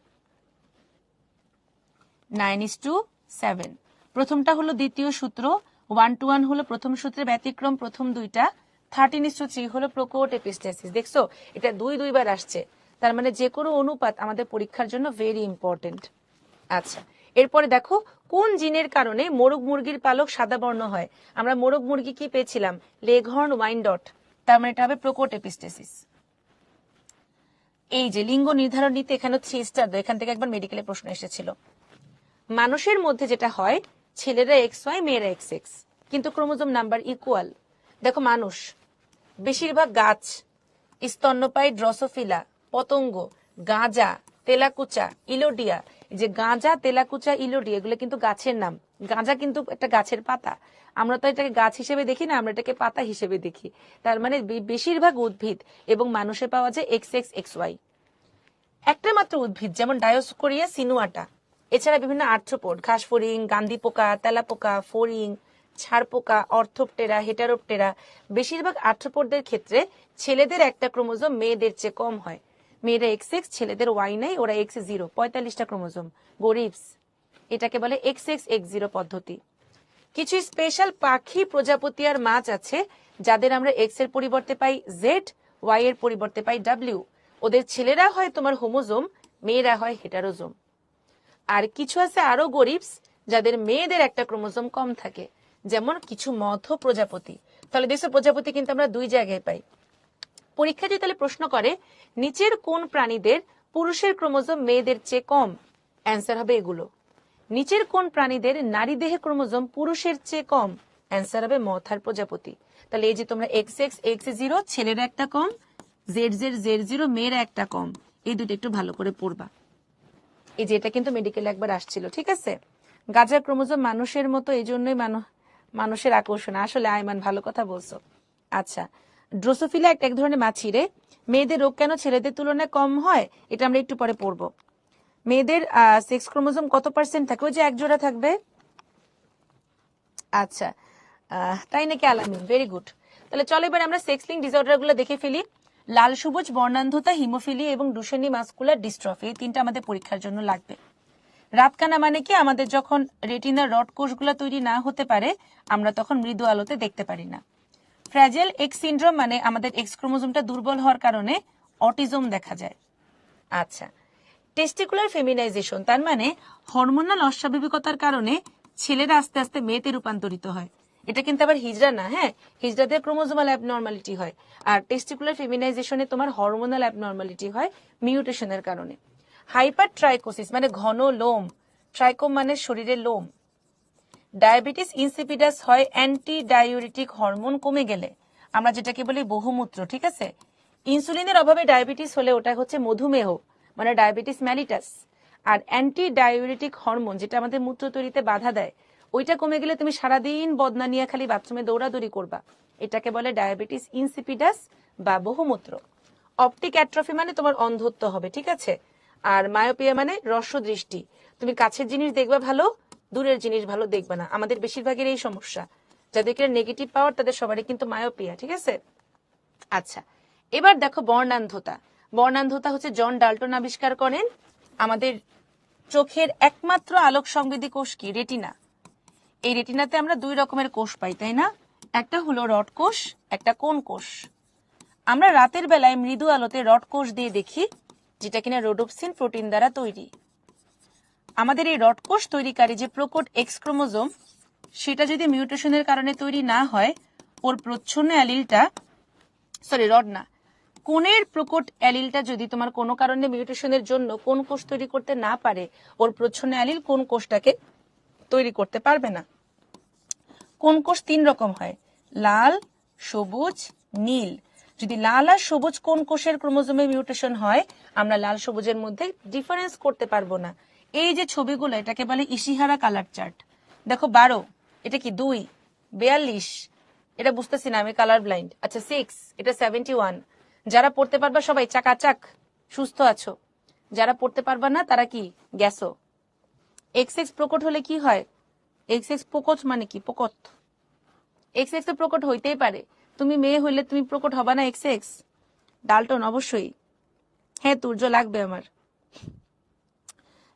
9:7। প্রথমটা হলো দ্বিতীয় সূত্র, 1:1 হলো প্রথম সূত্রের ব্যতিক্রম, প্রথম দুইটা। 13:3 হলো প্রকট এপিস্টেসিস। দেখছো, এটা 2 বার আসছে, তার মানে যে কোনো অনুপাত আমাদের পরীক্ষার জন্য ভেরি ইম্পর্টেন্ট। আচ্ছা, এরপরে দেখো কোন জিনের কারণে মোরগ মুরগির পালক সাদা বর্ণ হয়? আমরা মোরগ মুরগি কি পেয়েছিলাম? লেঘর্ন ওয়াইনডট, তার মানে এটা হবে প্রকট এপিস্টেসিস। এই যে লিঙ্গ নির্ধারণ নিতে এখানে 3 স্টার দাও, এখান থেকে একবার মেডিকেলে প্রশ্ন এসেছিল। মানুষের মধ্যে যেটা হয়, ছেলেরা XY মেয়েরা XX, কিন্তু ক্রোমোজোম নাম্বার ইকুয়াল। দেখো মানুষ, বেশিরভাগ গাছ, স্তন্যপায়ী, ড্রসোফিলা, পতঙ্গ, গাঁজা, তেলাকুচা, ইলোডিয়া, এই যে গাঁজা, তেলাকুচা, ইলোডি এগুলো কিন্তু গাছের নাম। গাঁজা কিন্তু একটা গাছের পাতা, আমরা তো এটাকে গাছ হিসেবে দেখি না, আমরা এটাকে পাতা হিসেবে দেখি। তার মানে বেশিরভাগ উদ্ভিদ এবং মানুষে পাওয়া যায় XXXY। একটা মাত্র উদ্ভিদ যেমন ডায়োস্কোরিয়া সিনুয়াটা, এছাড়া বিভিন্ন আর্থ্রোপোড, ঘাস ফড়িং, গান্ধী পোকা, তেলা পোকা, ফড়িং, ছাড় পোকা, অর্থোপটেরা, হেটারোপটেরা, বেশিরভাগ আর্থ্রোপোডদের ক্ষেত্রে ছেলেদের একটা ক্রোমোজোম মেয়েদের চেয়ে কম হয়। মেয়েরা XX, ছেলেদের Y নাই, ওরা X0, 45টা ক্রোমোজোম। গরিবস, এটাকে বলে XX-X0 পদ্ধতি। কিছু স্পেশাল পাখি, প্রজাপতি আর মাছ আছে যাদের আমরা X এর পরিবর্তে পাই Z, Y এর পরিবর্তে পাই W। ওদের ছেলেরা হয় তোমার হোমোজোম, মেয়েরা হয় হেটারোজোম। আর কিছু আছে আরো গরিবস, যাদের মেয়েদের একটা ক্রোমোজোম কম থাকে, যেমন কিছু মধ্য প্রজাপতি। তাহলে দেশ প্রজাপতি কিন্তু আমরা দুই জায়গায় পাই। পরীক্ষা যদি তাহলে প্রশ্ন করে নিচের কোন প্রাণীদের পুরুষের ক্রোমোজোম মেয়েদের চেয়ে কম, অ্যান্সার হবে এগুলো। নিচের কোন প্রাণীদের নারী দেহে ক্রোমোজোম পুরুষের চেয়ে কম, অ্যান্সার হবে মথার প্রজাপতি। তাহলে এই যে তোমরা XX-X0 ছেলেরা একটা কম, ZZ-Z0 মেয়েরা একটা কম, এই দুটো একটু ভালো করে পড়বা। এই যে এটা কিন্তু মেডিকেল একবার আসছিল, ঠিক আছে। গাজার ক্রোমোজোম মানুষের মতো, এই জন্যই মানুষের আকর্ষণ। আসলে আইমান ভালো কথা বলছো। আচ্ছা, ড্রোসোফিলা এক ধরনের মাছি রে। মেয়েদের রোগ কেন ছেলেদের তুলনায় কম হয়, এটা আমরা একটু পরে পড়বো। মেয়েদের সেক্স ক্রোমোজোম কত পার্সেন্ট থাকে, ওই যে এক জোড়া থাকবে। আচ্ছা, তাই নাকি আলামিন, ভেরি গুড। তাহলে চলো এবার আমরা সেক্স লিঙ্ক ডিসঅর্ডার গুলো দেখে ফেলি। লাল সবুজ বর্ণান্ধতা, হিমোফিলিয়া এবং ডুশেনি মাসকুলার ডিস্ট্রফি, এই তিনটা আমাদের পরীক্ষার জন্য লাগবে। রাতকানা মানে কি, আমাদের যখন রেটিনার রড কোষগুলো তৈরি না হতে পারে আমরা তখন মৃদু আলোতে দেখতে পারি না। ফ্র্যাজাইল এক্স সিন্ড্রোম মানে আমাদের এক্স ক্রোমোজোমটা দুর্বল হওয়ার কারণে অটিজম দেখা যায়। আচ্ছা, টেস্টিকুলার ফেমিনাইজেশন, তার মানে হরমোনাল অস্বাভাবিকতার কারণে ছেলেরা আস্তে আস্তে মেয়েতে রূপান্তরিত হয়। এটা কিন্তু আবার হিজড়া না, হ্যাঁ, হিজড়াদের ক্রোমোজোমাল অ্যাবনর্মালিটি হয়, আর টেস্টিকুলার ফেমিনাইজেশনে তোমার হরমোনাল অ্যাবনর্মালিটি হয় মিউটেশনের কারণে। হাইপার ট্রাইকোসিস মানে ঘন লোম, ট্রাইকোম মানে শরীরের লোম। ডায়াবেটিস ইনসিপিডাস হয় অ্যান্টি ডায়ুরেটিক হরমোন কমে গেলে, আমরা যেটাকে বলি বহুমূত্র, ঠিক আছে। ইনসুলিনের অভাবে ডায়াবেটিস হলে ওটা হচ্ছে মধুমেহ, মানে ডায়াবেটিস ম্যালিটাস। আর অ্যান্টি ডায়ুরেটিক হরমোন যেটা আমাদের মূত্র তৈরিতে বাধা দেয়, ওইটা কমে গেলে তুমি সারাদিন বদনা নিয়ে খালি বাথরুমে দৌড়াদৌড়ি করবা, এটাকে বলে ডায়াবেটিস ইনসিপিডাস বা বহুমূত্র। অপটিক অ্যাট্রফি মানে তোমার অন্ধত্ব হবে, ঠিক আছে। আর মায়োপিয়া মানে হ্রস্ব দৃষ্টি, তুমি কাছের জিনিস দেখবা ভালো, দূরের জিনিস ভালো দেখবে না। আমাদের বেশিরভাগের এই সমস্যা, যাদেরকে নেগেটিভ পাওয়ার তাদের সবারই কিন্তু মায়োপিয়া, ঠিক আছে। আচ্ছা, এবার দেখো বর্ণান্ধতা। বর্ণান্ধতা হচ্ছে জন ডাল্টন আবিষ্কার করেন। আমাদের চোখের একমাত্র আলোক সংবেদী কোষ কি, রেটিনা। এই রেটিনাতে আমরা দুই রকমের কোষ পাই, তাই না। একটা হলো রড কোষ, একটা কোন কোষ। আমরা রাতের বেলায় মৃদু আলোতে রড কোষ দিয়ে দেখি, যেটা কিনা রোডোপসিন প্রোটিন দ্বারা তৈরি। আমাদের এই রড কোষ তৈরিকারী যে প্রকট এক্স ক্রোমোজোম, সেটা যদি মিউটেশনের কারণে তৈরি না হয়, ওর প্রচ্ছন্ন অ্যালিলটা, সরি রড না, কোণের প্রকট অ্যালিলটা যদি তোমার কোনো কারণে মিউটেশনের জন্য কোন কোষ তৈরি করতে না পারে, ওর প্রচ্ছন্ন অ্যালিল কোন কোষটাকে তৈরি করতে পারবে না। কোন কোষ তিন রকম হয়, লাল, সবুজ, নীল। যদি লাল আর সবুজ কোন কোষের ক্রোমোজোমে মিউটেশন হয়, আমরা লাল সবুজের মধ্যে ডিফারেন্স করতে পারবো না। এই যে ছবিগুলো, এটাকে বলে ইশিহারা কালার চার্ট। দেখো 12, এটা কি 2, 42, এটা বুঝতেছি না, আমি কালার ব্লাইন্ড। আচ্ছা 6, এটা 71। যারা পড়তে পারবা সবাই চাকাচাক সুস্থ আছো, যারা পড়তে পারবা না তারা কি গেছো। XX প্রকট হলে কি হয়, XX প্রকট মানে কি, প্রকট। XX তো প্রকট হইতেই পারে, তুমি মেয়ে হইলে তুমি প্রকট হবা না XX। ডাল্টন অবশ্যই, হ্যাঁ তুর্য লাগবে আমার।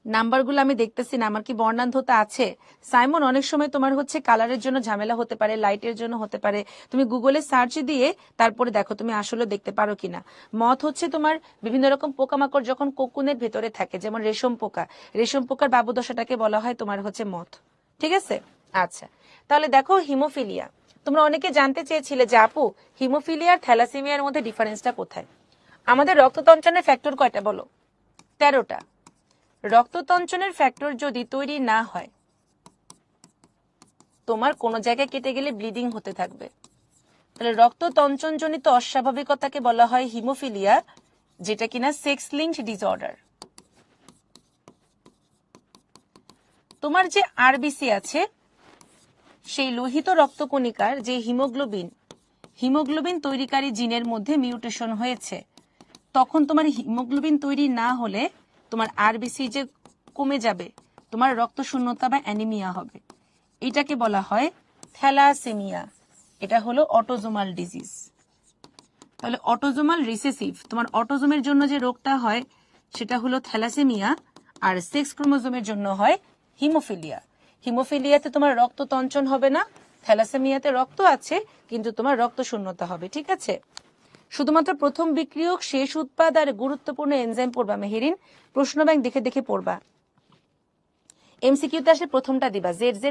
নাম্বারগুলো আমি দেখতেছি না, আমার কি বর্ণান্ধতা আছে। সাইমন, অনেক সময় তোমার হচ্ছে কালারের জন্য ঝামেলা হতে পারে, লাইটের জন্য হতে পারে, তুমি গুগলে সার্চ দিয়ে তারপরে দেখো তুমি আসলে দেখতে পারো কিনা। মথ হচ্ছে তোমার বিভিন্ন রকম পোকামাকড় যখন কোকুনের ভেতরে থাকে, যেমন রেশম পোকা, রেশম পোকার বাবুদশাটাকে বলা হয় তোমার হচ্ছে মথ, ঠিক আছে। আচ্ছা, তাহলে দেখো হিমোফিলিয়া। তোমরা অনেকে জানতে চেয়েছিলে যে আপু হিমোফিলিয়া আর থ্যালাসেমিয়ার মধ্যে ডিফারেন্সটা কোথায়। আমাদের রক্ততঞ্চনের ফ্যাক্টর কয়টা বলো, 13টা। রক্ততঞ্চনের ফ্যাক্টর যদি তৈরি না হয়, তোমার কোন জায়গায় কেটে গেলে ব্লিডিং হতে থাকবে। তাহলে রক্ততঞ্চনজনিত অস্বাভাবিকতাকে বলা হয় হিমোফিলিয়া, যেটা কিনা সেক্স লিঙ্কড ডিসঅর্ডার। তোমার যে আরবিসি আছে সেই লোহিত রক্তকণিকার যে হিমোগ্লোবিন তৈরিকারী জিনের মধ্যে মিউটেশন হয়েছে, তখন তোমার হিমোগ্লোবিন তৈরি না হলে তোমার আরবিসি যে কমে যাবে, তোমার রক্ত শূন্যতা বা অ্যানিমিয়া হবে। এটাকে বলা হয় থ্যালাসেমিয়া। এটা হলো অটোজোমাল ডিজিজ। তাহলে অটোজোমাল রিসেসিভ, তোমার অটোজোমের জন্য যে রোগটা হয় সেটা হলো থ্যালাসেমিয়া, আর সেক্স ক্রোমোজোমের জন্য হয় হিমোফিলিয়া। হিমোফিলিয়াতে তোমার রক্ত তঞ্চন হবে না, থ্যালাসেমিয়াতে রক্ত আছে কিন্তু তোমার রক্ত শূন্যতা হবে। ঠিক আছে, শুধুমাত্র প্রথম বিক্রিয়ক, শেষ উৎপাদ আর গুরুত্বপূর্ণ এনজাইম পড়বা মেহেরিন, প্রশ্ন ব্যাংক দেখে দেখে পড়বা। এমসিকিউতে আসলে প্রথমটা দিবা, ZZ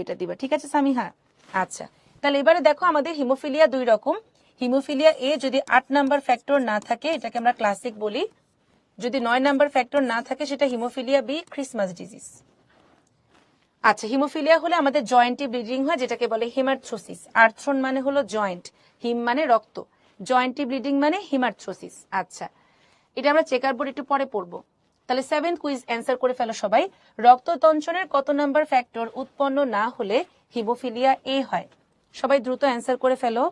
এটা দিবা। ঠিক আছে সামিহা? আচ্ছা, তাহলে এবারে দেখো আমাদের হিমোফিলিয়া দুই রকম। হিমোফিলিয়া এ যদি 8 নাম্বার ফ্যাক্টর না থাকে এটাকে আমরা ক্লাসিক বলি, যদি 9 নাম্বার ফ্যাক্টর না থাকে সেটা হিমোফিলিয়া বি, ক্রিসমাস ডিজিজ। আচ্ছা, হিমোফিলিয়া হলে আমাদের জয়েন্টে ব্লিডিং হয়, যেটাকে বলে হিমার্থ্রোসিস। আর্থ্রন মানে হলো জয়েন্ট, হিম মানে রক্ত, জয়েন্টে ব্লিডিং মানে হিমার্থ্রোসিস। আচ্ছা, এটা আমরা চেকার বোর্ড একটু পরে পড়বো। তাহলে 7 কুইজ অ্যান্সার করে ফেলো সবাই। রক্ত তঞ্চনের কত নাম্বার ফ্যাক্টর উৎপন্ন না হলে হিমোফিলিয়া এ হয়? সবাই দ্রুত অ্যান্সার করে ফেলো।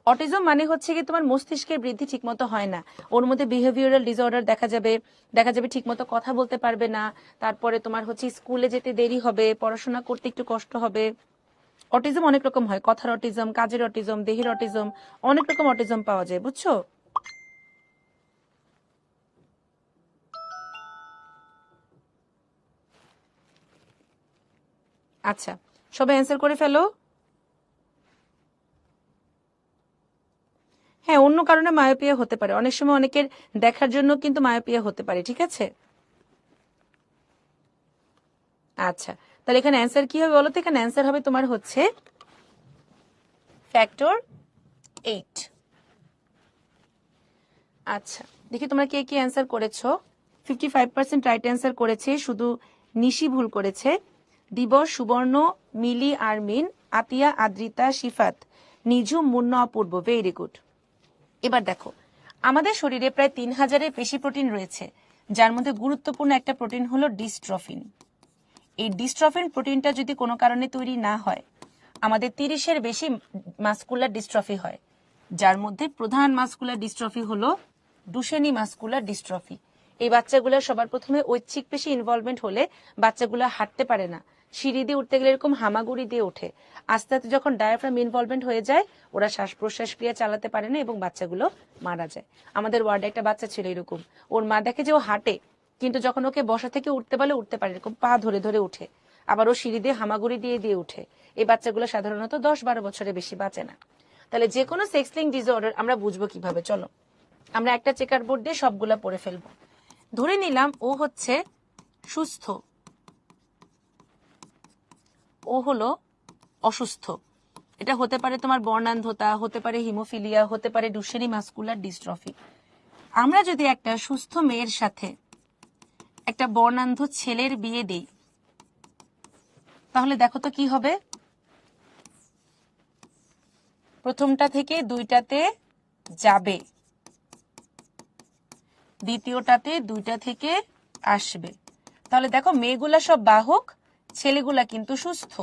অটিজম মানে হচ্ছে কি তোমার মস্তিষ্কের বৃদ্ধি ঠিকমতো হয় না, ওর মধ্যে বিহেভিয়ারাল ডিসঅর্ডার দেখা যাবে ঠিকমতো কথা বলতে পারবে না, তারপরে তোমার হচ্ছে স্কুলে যেতে দেরি হবে, পড়াশোনা করতে একটু কষ্ট হবে। অটিজম অনেক রকম হয়, কথার অটিজম, কাজের অটিজম, দেহের অটিজম, অনেক রকম অটিজম পাওয়া যায়, বুঝছো? আচ্ছা, সবাই অ্যান্সার করে ফেলো। হ্যাঁ, অন্য কারণে মায়োপিয়া হতে পারে, অনেক সময় অনেকের দেখার জন্য কিন্তু মায়োপিয়া হতে পারে। ঠিক আছে, আচ্ছা, তাহলে এখানে অ্যান্সার কি হবে বলো তো? এখানে অ্যান্সার হবে তোমার হচ্ছে ফ্যাক্টর 8। আচ্ছা, দেখি তোমরা কে কি অ্যান্সার করেছো। 55% রাইট অ্যান্সার করেছে, শুধু নিশি ভুল করেছে। দিবস, সুবর্ণ, মিলি, আরমিন, আতিয়া, আদ্রিতা, শিফাত, নিঝুম, মুন্না, অপূর্ব। Very good. এবার দেখো, আমাদের শরীরে প্রায় 3000-এর বেশি প্রোটিন রয়েছে, যার মধ্যে গুরুত্বপূর্ণ একটা প্রোটিন হলো ডিস্ট্রফিন। এই ডিস্ট্রফিন প্রোটিনটা যদি কোনো কারণে তৈরি না হয়, আমাদের 30-এর বেশি মাসকুলার ডিস্ট্রফি হয়, যার মধ্যে প্রধান মাসকুলার ডিস্ট্রফি হলো ডুশেনি মাসকুলার ডিস্ট্রফি। এই বাচ্চাগুলোর সবার প্রথমে ঐচ্ছিক পেশি ইনভলভমেন্ট হলে বাচ্চাগুলো হাঁটতে পারে না, সিঁড়ি দিয়ে উঠতে গেলে এরকম হামাগুড়ি দিয়ে ওঠে। আস্তে আস্তে যখন ডায়াফ্রাম ইনভলভমেন্ট হয়ে যায়, ওরা শ্বাস প্রশ্বাস ক্রিয়া চালাতে পারে না এবং বাচ্চাগুলো মারা যায়। আমাদের ওয়ার্ডে একটা বাচ্চা ছিল এরকম, ওর মা দেখে যে ও হাঁটে, কিন্তু যখন ওকে বসা থেকে উঠতে বলে উঠতে পারে, এরকম পা ধরে ধরে উঠে, আবার ও সিঁড়ি দিয়ে হামাগুড়ি দিয়ে দিয়ে উঠে। এই বাচ্চাগুলো সাধারণত 10-12 বছরের বেশি বাঁচে না। তাহলে যে কোনো সেক্স লিঙ্ক ডিসঅর্ডার আমরা বুঝবো কিভাবে? চলো আমরা একটা চেকার বোর্ড দিয়ে সবগুলা পড়ে ফেলবো। ধরে নিলাম ও হচ্ছে সুস্থ, ও হলো অসুস্থ। এটা হতে পারে তোমার বর্ণান্ধতা, হতে পারে হিমোফিলিয়া, হতে পারে ডুশেনি মাসকুলার ডিস্ট্রফি। আমরা যদি একটা সুস্থ মেয়ের সাথে একটা বর্ণান্ধ ছেলের বিয়ে দেই, তাহলে দেখো তো কি হবে। প্রথমটা থেকে দুইটাতে যাবে, দ্বিতীয়টাতে দুইটা থেকে আসবে। তাহলে দেখো মেয়েগুলা সব বাহক, ছেলেগুলা কিন্তু সুস্থ।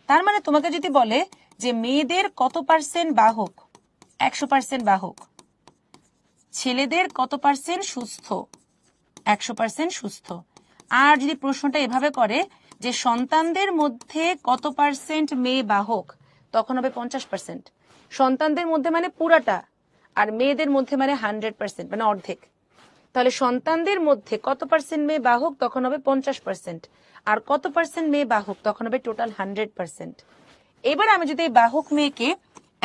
তার মানে তোমাকে যদি বলে যে মেয়েদের কত পার্সেন্ট বাহক, 100% বাহক, ছেলেদের কত পার্সেন্ট সুস্থ, 100% সুস্থ। আর যদি প্রশ্নটা এভাবে করে যে সন্তানদের মধ্যে কত পার্সেন্ট মেয়ে বাহক, তখন হবে 50%। সন্তানদের মধ্যে মানে পুরাটা, আর মেয়েদের মধ্যে মানে 100%, মানে অর্ধেক। তাহলে সন্তানদের মধ্যে কত পার্সেন্ট মেয়ে বাহক, তখন হবে 50%, আর কত পার্সেন্ট মেয়ে বাহক, তখন হবে টোটাল 100%। এবার আমি যদি এই বাহক মেয়েকে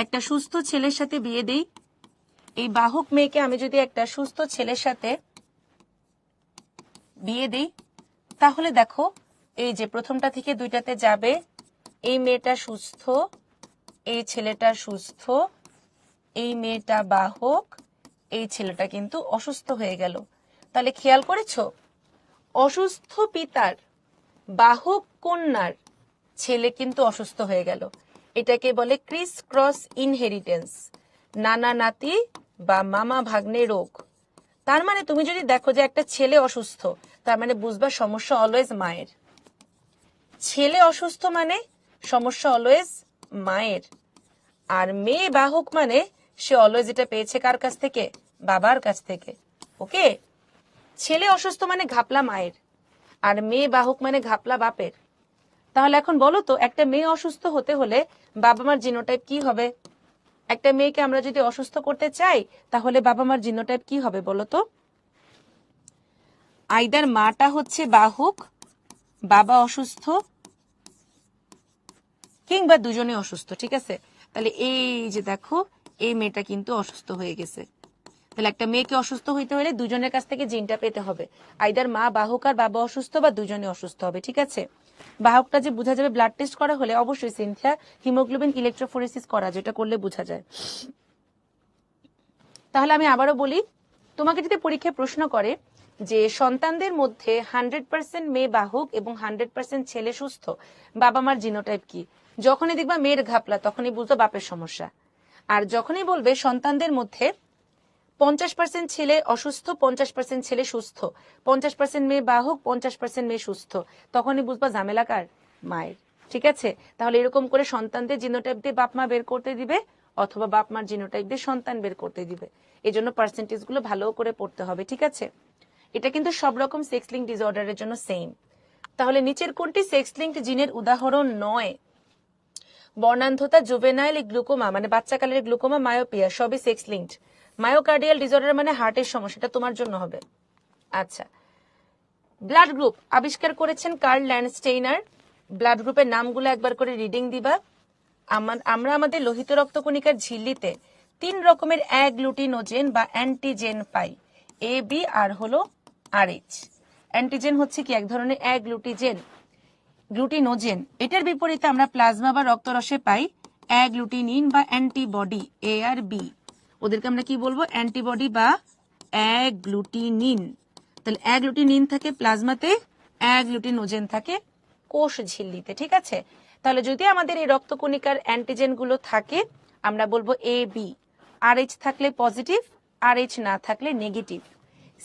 একটা সুস্থ ছেলের সাথে বিয়ে দেই, এই বাহক মেয়েকে আমি যদি একটা সুস্থ ছেলের সাথে বিয়ে দেই, তাহলে দেখো এই যে প্রথমটা থেকে দুইটাতে যাবে, এই মেয়েটা সুস্থ, এই ছেলেটা সুস্থ, এই মেয়েটা বাহক, এই ছেলেটা কিন্তু অসুস্থ হয়ে গেল। তাহলে খেয়াল করেছো, অসুস্থ পিতার বাহক কন্যার ছেলে কিন্তু অসুস্থ হয়ে গেল। এটাকে বলে ক্রিস ক্রস ইনহেরিটেন্স, নানা নাতি বা মামা ভাগ্নে রোগ। তার মানে তুমি যদি দেখো যে একটা ছেলে অসুস্থ, তার মানে বুঝবা সমস্যা অলওয়েজ মায়ের। ছেলে অসুস্থ মানে সমস্যা অলওয়েজ মায়ের। আর মেয়ে বাহক মানে সে অলওয়েজ এটা পেয়েছে কার কাছ থেকে? বাবার কাছ থেকে। ওকে, ছেলে অসুস্থ মানে ঘাপলা মায়ের, আর মেয়ে বাহক মানে ঘাপলা বাপের। তাহলে এখন বলো তো, একটা মেয়ে অসুস্থ হতে হলে বাবা মার জিনোটাইপ কি হবে? একটা মেয়েকে আমরা যদি অসুস্থ করতে চাই তাহলে বাবা মার জিনোটাইপ কি হবে বলো তো? আইদার মাটা হচ্ছে বাহক, বাবা অসুস্থ, কিংবা দুজনে অসুস্থ। ঠিক আছে, তাহলে এই যে দেখো, এই মেয়েটা কিন্তু অসুস্থ হয়ে গেছে। তাহলে একটা মেয়েকে অসুস্থ হইতে হলে দুজনের কাছ থেকে জিনটা পেতে হবে। আইদার মা বাহক আর বাবা অসুস্থ, বা দুজনে অসুস্থ হবে। ঠিক আছে, বাহকটা যে বোঝা যাবে ব্লাড টেস্ট করা হলে, অবশ্যই সিনথিয়া হিমোগ্লোবিন ইলেকট্রোফোরেসিস করা, যেটা করলে বোঝা যায়। তাহলে আমি আবারও বলি, তোমাকে যদি পরীক্ষায় প্রশ্ন করে যে সন্তানদের মধ্যে 100% মেয়ে বাহক এবং 100% ছেলে সুস্থ, বাবা মার জিনোটাইপ কি? যখনই দেখবা মেয়ের ঘাপলা তখনই বুঝতো বাপের সমস্যা। আর যখনই বলবে সন্তানদের মধ্যে 50% ছেলে অসুস্থ, 50% ছেলে সুস্থ, 50% মেয়ে বাহক, 50% মেয়ে সুস্থ, তখনই বুঝবা ঝামেলা কার? মায়ের। ঠিক আছে, তাহলে এরকম করে সন্তানদের জিনোটাইপ দিয়ে বাপ মা বের করতে দিবে, অথবা বাপ মার জিনোটাইপ দিয়ে সন্তান বের করতে দিবে। এই জন্য পার্সেন্টেজ গুলো ভালো করে পড়তে হবে। ঠিক আছে, এটা কিন্তু সব রকম সেক্স লিঙ্ক ডিসঅর্ডারের জন্য সেম। তাহলে নিচের কোনটি সেক্স লিঙ্ক জিনের উদাহরণ নয়? বর্ণান্ধতা, জুভেনাইল গ্লুকোমা মানে বাচ্চাকালের গ্লুকোমা, মায়োপিয়া সবই সেক্স লিঙ্কড। মায়োকার্ডিয়াল ডিসঅর্ডার মানে হার্টের সমস্যা, এটা তোমার জন্য হবে। আচ্ছা, ব্লাড গ্রুপ আবিষ্কার করেছেন কার্ল ল্যান্ডস্টেইনার। ব্লাড গ্রুপের নামগুলো একবার করে রিডিং দিবা। আমরা আমাদের লোহিত রক্তকণিকার ঝিল্লিতে 3 রকমের অ্যাগ্লুটিনোজেন বা অ্যান্টিজেন পাই, এ বি আর হলো RH। অ্যান্টিজেন হচ্ছে কি? এক ধরনের অ্যাগ্লুটিজেন, গ্লুটিনোজেন। এটার বিপরীতে আমরা প্লাজমা বা রক্তরসে পাই অ্যাগ্লুটিনিন বা অ্যান্টিবডি, এ আর বি। ওদেরকে আমরা কি বলবো? অ্যান্টিবডি বা অ্যাগ্লুটিনিন। তাহলে অ্যাগ্লুটিনিন থাকে প্লাজমাতে, অ্যাগ্লুটিনোজেন থাকে কোষ ঝিল্লিতে। ঠিক আছে, তাহলে যদি আমাদের এই রক্তকণিকার অ্যান্টিজেন গুলো থাকে আমরা বলবো এ বি। RH থাকলে পজিটিভ, RH না থাকলে নেগেটিভ।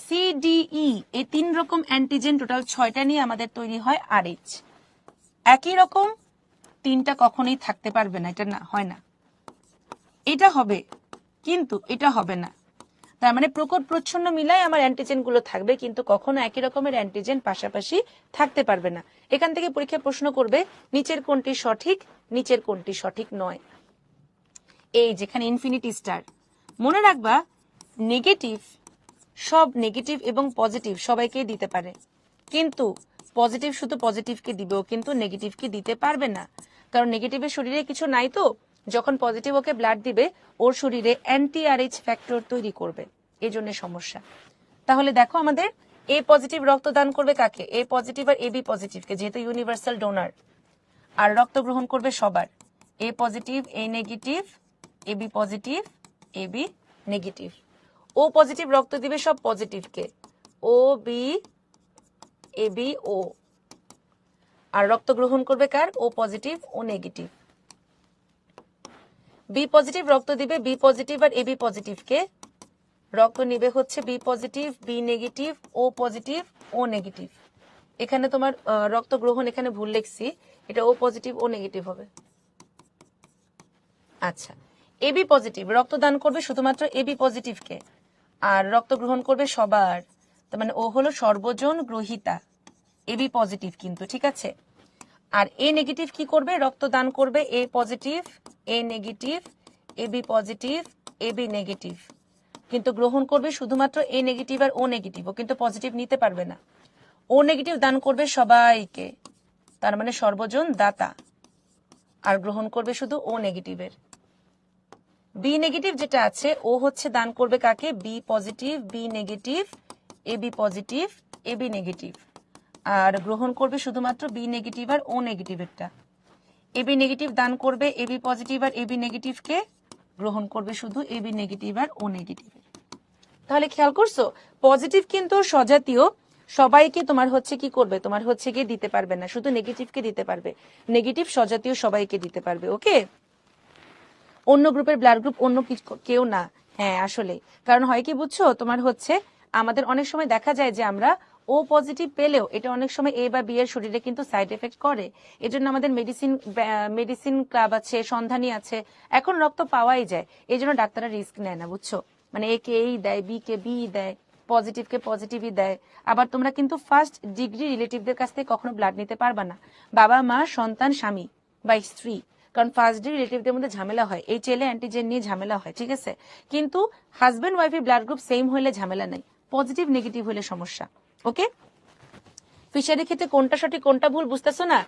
CDE এই 3 রকম অ্যান্টিজেন টোটাল 6টা নিয়ে আমাদের তৈরি হয় RH। একই রকম 3টা কখনোই থাকতে পারবে না, এটা না হয় না। এটা হবে কিন্তু এটা হবে না। তার মানে প্রকট প্রচ্ছন্ন মিলাই আমার অ্যান্টিজেন গুলো থাকবে, কিন্তু কখনো একই রকমের অ্যান্টিজেন পাশাপাশি থাকতে পারবে না। এখান থেকে পরীক্ষা প্রশ্ন করবে নিচের কোনটি সঠিক, নিচের কোনটি সঠিক নয়। এই যেখানে ইনফিনিটি স্টার, মনে রাখবা নেগেটিভ, সব নেগেটিভ এবং পজিটিভ সবাইকে দিতে পারে, কিন্তু পজিটিভ শুধু পজিটিভকে দিবেও, কিন্তু নেগেটিভকে দিতে পারবে না। কারণ নেগেটিভের শরীরে কিছু নাই, তো যখন পজিটিভ ওকে ব্লাড দিবে ওর শরীরে অ্যান্টি RH ফ্যাক্টর তৈরি করবে, এই জন্য সমস্যা। তাহলে দেখো আমাদের এ পজিটিভ রক্তদান করবে কাকে? এ পজিটিভ আর এবি পজিটিভকে, যেহেতু ইউনিভার্সাল ডোনার। আর রক্ত গ্রহণ করবে সবার, A positive, A negative, AB positive, AB negative. O positive রক্ত দিবে সব পজিটিভকে, ও বি এবি ও। আর রক্ত গ্রহণ করবে কার? ও পজিটিভ, ও নেগেটিভ। বি পজিটিভ রক্ত দিবে বি পজিটিভ আর এবি পজিটিভকে, রক্ত নিবে হচ্ছে B positive, B negative, O positive, ও নেগেটিভ। এখানে তোমার রক্ত গ্রহণ এখানে ভুল লিখছি, এটা ও পজিটিভ, ও নেগেটিভ হবে। আচ্ছা, এবি পজিটিভ রক্তদান করবে শুধুমাত্র এবি পজিটিভকে, আর রক্ত গ্রহণ করবে সবার, তার মানে ও হলো সর্বজন গ্রহিতা, এবি পজিটিভ কিন্তু। ঠিক আছে, আর এ নেগেটিভ কি করবে? রক্তদান করবে A positive, A negative, AB positive, AB negative, কিন্তু গ্রহণ করবে শুধুমাত্র এ নেগেটিভ আর ও নেগেটিভ, ও কিন্তু পজিটিভ নিতে পারবে না। ও নেগেটিভ দান করবে সবাইকে, তার মানে সর্বজন দাতা, আর গ্রহণ করবে শুধু ও নেগেটিভের। বি নেগেটিভ যেটা আছে ও হচ্ছে দান করবে কাকে? B positive, B negative, AB positive, AB negative, আর গ্রহণ করবে শুধুমাত্র বি নেগেটিভ আর ও নেগেটিভেরটা। এবি নেগেটিভ দান করবে এবি পজিটিভ আর এবি নেগেটিভকে, গ্রহণ করবে শুধু এবি নেগেটিভ আর ও নেগেটিভের। তাহলে খেয়াল করছো, পজিটিভ কিন্তু সজাতীয় সবাইকে তোমার হচ্ছে কি করবে? তোমার হচ্ছে গিয়ে দিতে পারবে না, শুধু নেগেটিভকে দিতে পারবে। নেগেটিভ সজাতীয় সবাইকে দিতে পারবে। ওকে, অন্য গ্রুপের ব্লাড গ্রুপ অন্য কেউ না। হ্যাঁ আসলে, কারণ হয় কি বুঝছো, তোমার হচ্ছে আমাদের অনেক সময় দেখা যায় যে আমরা ও পজিটিভ পেলেও এটা অনেক সময় এ বা বি এর শরীরে কিন্তু সাইড এফেক্ট করে। এজন্য আমাদের মেডিসিন ক্লাব আছে, সন্ধানী আছে, এখন রক্ত পাওয়াই যায়। এই জন্য ডাক্তাররা রিস্ক নেয় না, বুঝছো? মানে এ কে এই দেয়, বি কে বি দেয়, পজিটিভকে পজিটিভই দেয়। আবার তোমরা কিন্তু ফার্স্ট ডিগ্রি রিলেটিভদের কাছ থেকে কখনো ব্লাড নিতে পারবা না, বাবা মা সন্তান স্বামী বা স্ত্রী, কারণ ফার্স্ট ডিগ্রি রিলেটিভদের মধ্যে ঝামেলা হয়, এই চেলে অ্যান্টিজেন নিয়ে ঝামেলা হয়, ঠিক আছে? কিন্তু হাজবেন্ড ওয়াইফের ব্লাড গ্রুপ সেম হলে ঝামেলা নাই, পজিটিভ নেগেটিভ হলে সমস্যা। ওকে, ফিশারির ক্ষেত্রে কোনটা সঠিক কোনটা ভুল বুঝতেছো না?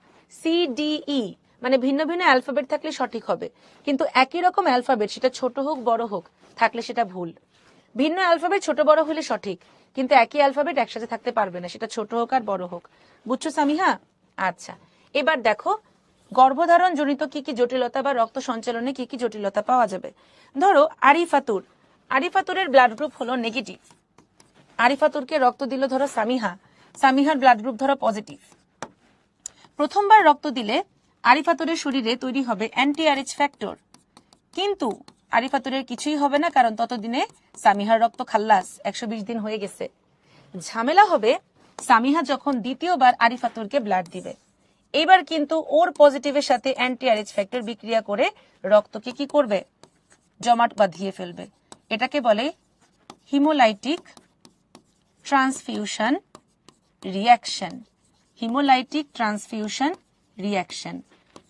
CDE মানে ভিন্ন ভিন্ন অ্যালফাবেট থাকলে সঠিক হবে, কিন্তু একই রকম অ্যালফাবেট সেটা ছোট হোক বড় হোক থাকলে সেটা ভুল। ভিন্ন অ্যালফাবেট ছোট বড় হলে সঠিক, কিন্তু একই অ্যালফাবেট একসাথে থাকতে পারবে না, সেটা ছোট হোক আর বড় হোক। বুঝছো সামিহা? আচ্ছা, এবার দেখো গর্ভধারণ জনিত কি কি জটিলতা বা রক্ত সঞ্চালনে কি কি জটিলতা পাওয়া যাবে। ধরো আরিফাতুরের ব্লাড গ্রুপ হলো নেগেটিভ, আরিফাতুরকে রক্ত দিল ধরো সামিহার ব্লাড গ্রুপ ধরো পজিটিভ। প্রথমবার রক্ত দিলে আরিফাতুরের শরীরে তৈরি হবে অ্যান্টি-আরএইচ ফ্যাক্টর, কিন্তু আরিফাতুরের কিছুই হবে না, কারণ ততদিনে সামিহার রক্ত খাল্লাস, 120 দিন হয়ে গেছে। ঝামেলা হবে সামিহা যখন দ্বিতীয়বার আরিফাতুরকে ব্লাড দিবে, এবার কিন্তু ওর পজিটিভের সাথে অ্যান্টি-আরএইচ ফ্যাক্টর বিক্রিয়া করে রক্তকে কি করবে? জমাট বাঁধিয়ে ফেলবে। এটাকে বলে hemolytic transfusion reaction. Hemolytic transfusion reaction,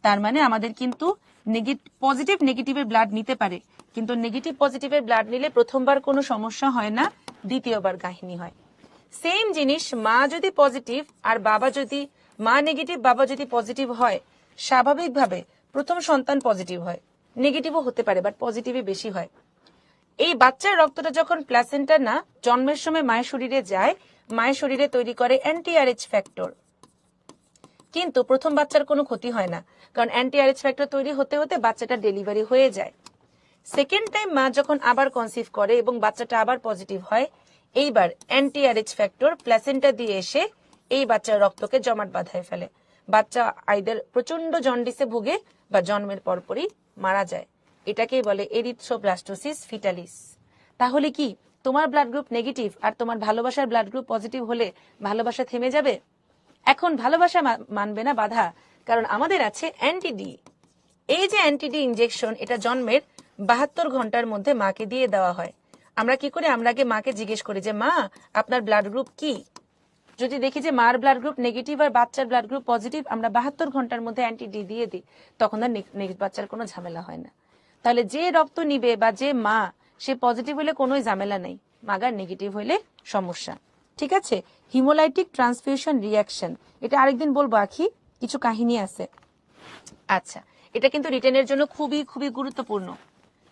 তার মানে আমাদের কিন্তু পজিটিভ নেগেটিভের ব্লাড নিতে পারে, কিন্তু নেগেটিভ পজিটিভের ব্লাড নিলে প্রথমবার কোনো সমস্যা হয় না, দ্বিতীয়বার কাহিনী হয়। সেম জিনিস মা যদি পজিটিভ আর মা নেগেটিভ বাবা যদি পজিটিভ হয়, স্বাভাবিকভাবে প্রথম সন্তান পজিটিভ হয়, নেগেটিভও হতে পারে বাট পজিটিভই বেশি হয়। এই বাচ্চার রক্তটা যখন প্লাসেন্টা না জন্মের সময় মায়ের শরীরে যায়, মায়ের শরীরে তৈরি করে অ্যান্টি-আরএইচ ফ্যাক্টর, কিন্তু প্রথম বাচ্চার কোনো ক্ষতি হয় না, কারণ অ্যান্টি-আরএইচ ফ্যাক্টর তৈরি হতে হতে বাচ্চাটা ডেলিভারি হয়ে যায়। সেকেন্ড টাইম মা যখন আবার কনসিভ করে এবং বাচ্চাটা আবার পজিটিভ হয়, এইবার অ্যান্টি-আরএইচ ফ্যাক্টর প্লাসেন্টা দিয়ে এসে এই বাচ্চার রক্তকে জমাট বাঁধায় ফেলে। বাচ্চা আইদার প্রচন্ড জন্ডিসে ভুগে বা জন্মের পরপরই মারা যায়। এটাকেই বলে এরিথ্রোব্লাস্টোসিস ফিটালিস। তাহলে কি তোমার ব্লাড গ্রুপ নেগেটিভ আর তোমার ভালোবাসার ব্লাড গ্রুপ পজিটিভ হলে ভালোবাসা থেমে যাবে? এখন ভালোবাসা মানবে না বাধা, কারণ আমাদের আছে অ্যান্টি-ডি। এই যে অ্যান্টি-ডি ইনজেকশন, এটা জন্মের 72 ঘন্টার মধ্যে মাকে দিয়ে দেওয়া হয়। আমরা কি করি? আমরা আগে মাকে জিজ্ঞেস করি যে মা আপনার ব্লাড গ্রুপ কি? যদি দেখি যে মার ব্লাড গ্রুপ নেগেটিভ আর বাচ্চার ব্লাড গ্রুপ পজিটিভ, আমরা 72 ঘন্টার মধ্যে অ্যান্টি-ডি দিয়ে দিই, তখন আর নেক্সট বাচ্চার কোনো ঝামেলা হয় না। তাহলে যে রক্ত নিবে বা যে মা, সে পজিটিভ হলে কোনো ঝামেলা নেই, মাগার নেগেটিভ হলে সমস্যা। ঠিক আছে, হিমোলাইটিক ট্রান্সফিউশন রিঅ্যাকশন, এটা আরেকদিন বলবো আখি, কিছু কাহিনী আছে। আচ্ছা, এটা কিন্তু রিটেনের জন্য খুবই খুবই গুরুত্বপূর্ণ।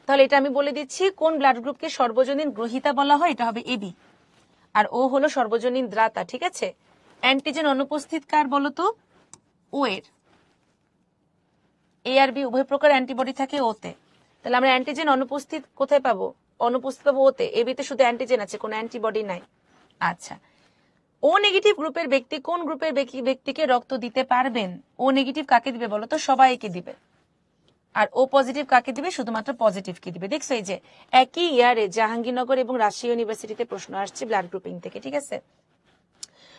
তাহলে এটা আমি বলে দিচ্ছি, কোন ব্লাড গ্রুপকে সর্বজনীন গ্রহীতা বলা হয়, এটা হবে এবি, আর ও হলো সর্বজনীন দ্রাতা। ঠিক আছে, অ্যান্টিজেন অনুপস্থিত কার বলতো? ও এর। এ আর বি উভয় প্রকার অ্যান্টিবডি থাকে ওতে। তাহলে আমরা অ্যান্টিজেন অনুপস্থিত কোথায় পাবো? অনুপস্থিত পাবো ওতে। এবিতে শুধু অ্যান্টিজেন আছে, কোনো অ্যান্টিবডি নাই। আচ্ছা, ও নেগেটিভ গ্রুপের ব্যক্তি কোন গ্রুপের ব্যক্তিকে রক্ত দিতে পারবেন? ও নেগেটিভ কাকে দিবে বলো তো? সবাইকে দিবে। আর ও পজিটিভ কাকে দিবে? শুধুমাত্র পজিটিভকে দিবে। দেখছো, এই যে একই ইয়ারে জাহাঙ্গীরনগর এবং রাজশাহী ইউনিভার্সিটিতে প্রশ্ন আসছে ব্লাড গ্রুপিং থেকে। ঠিক আছে,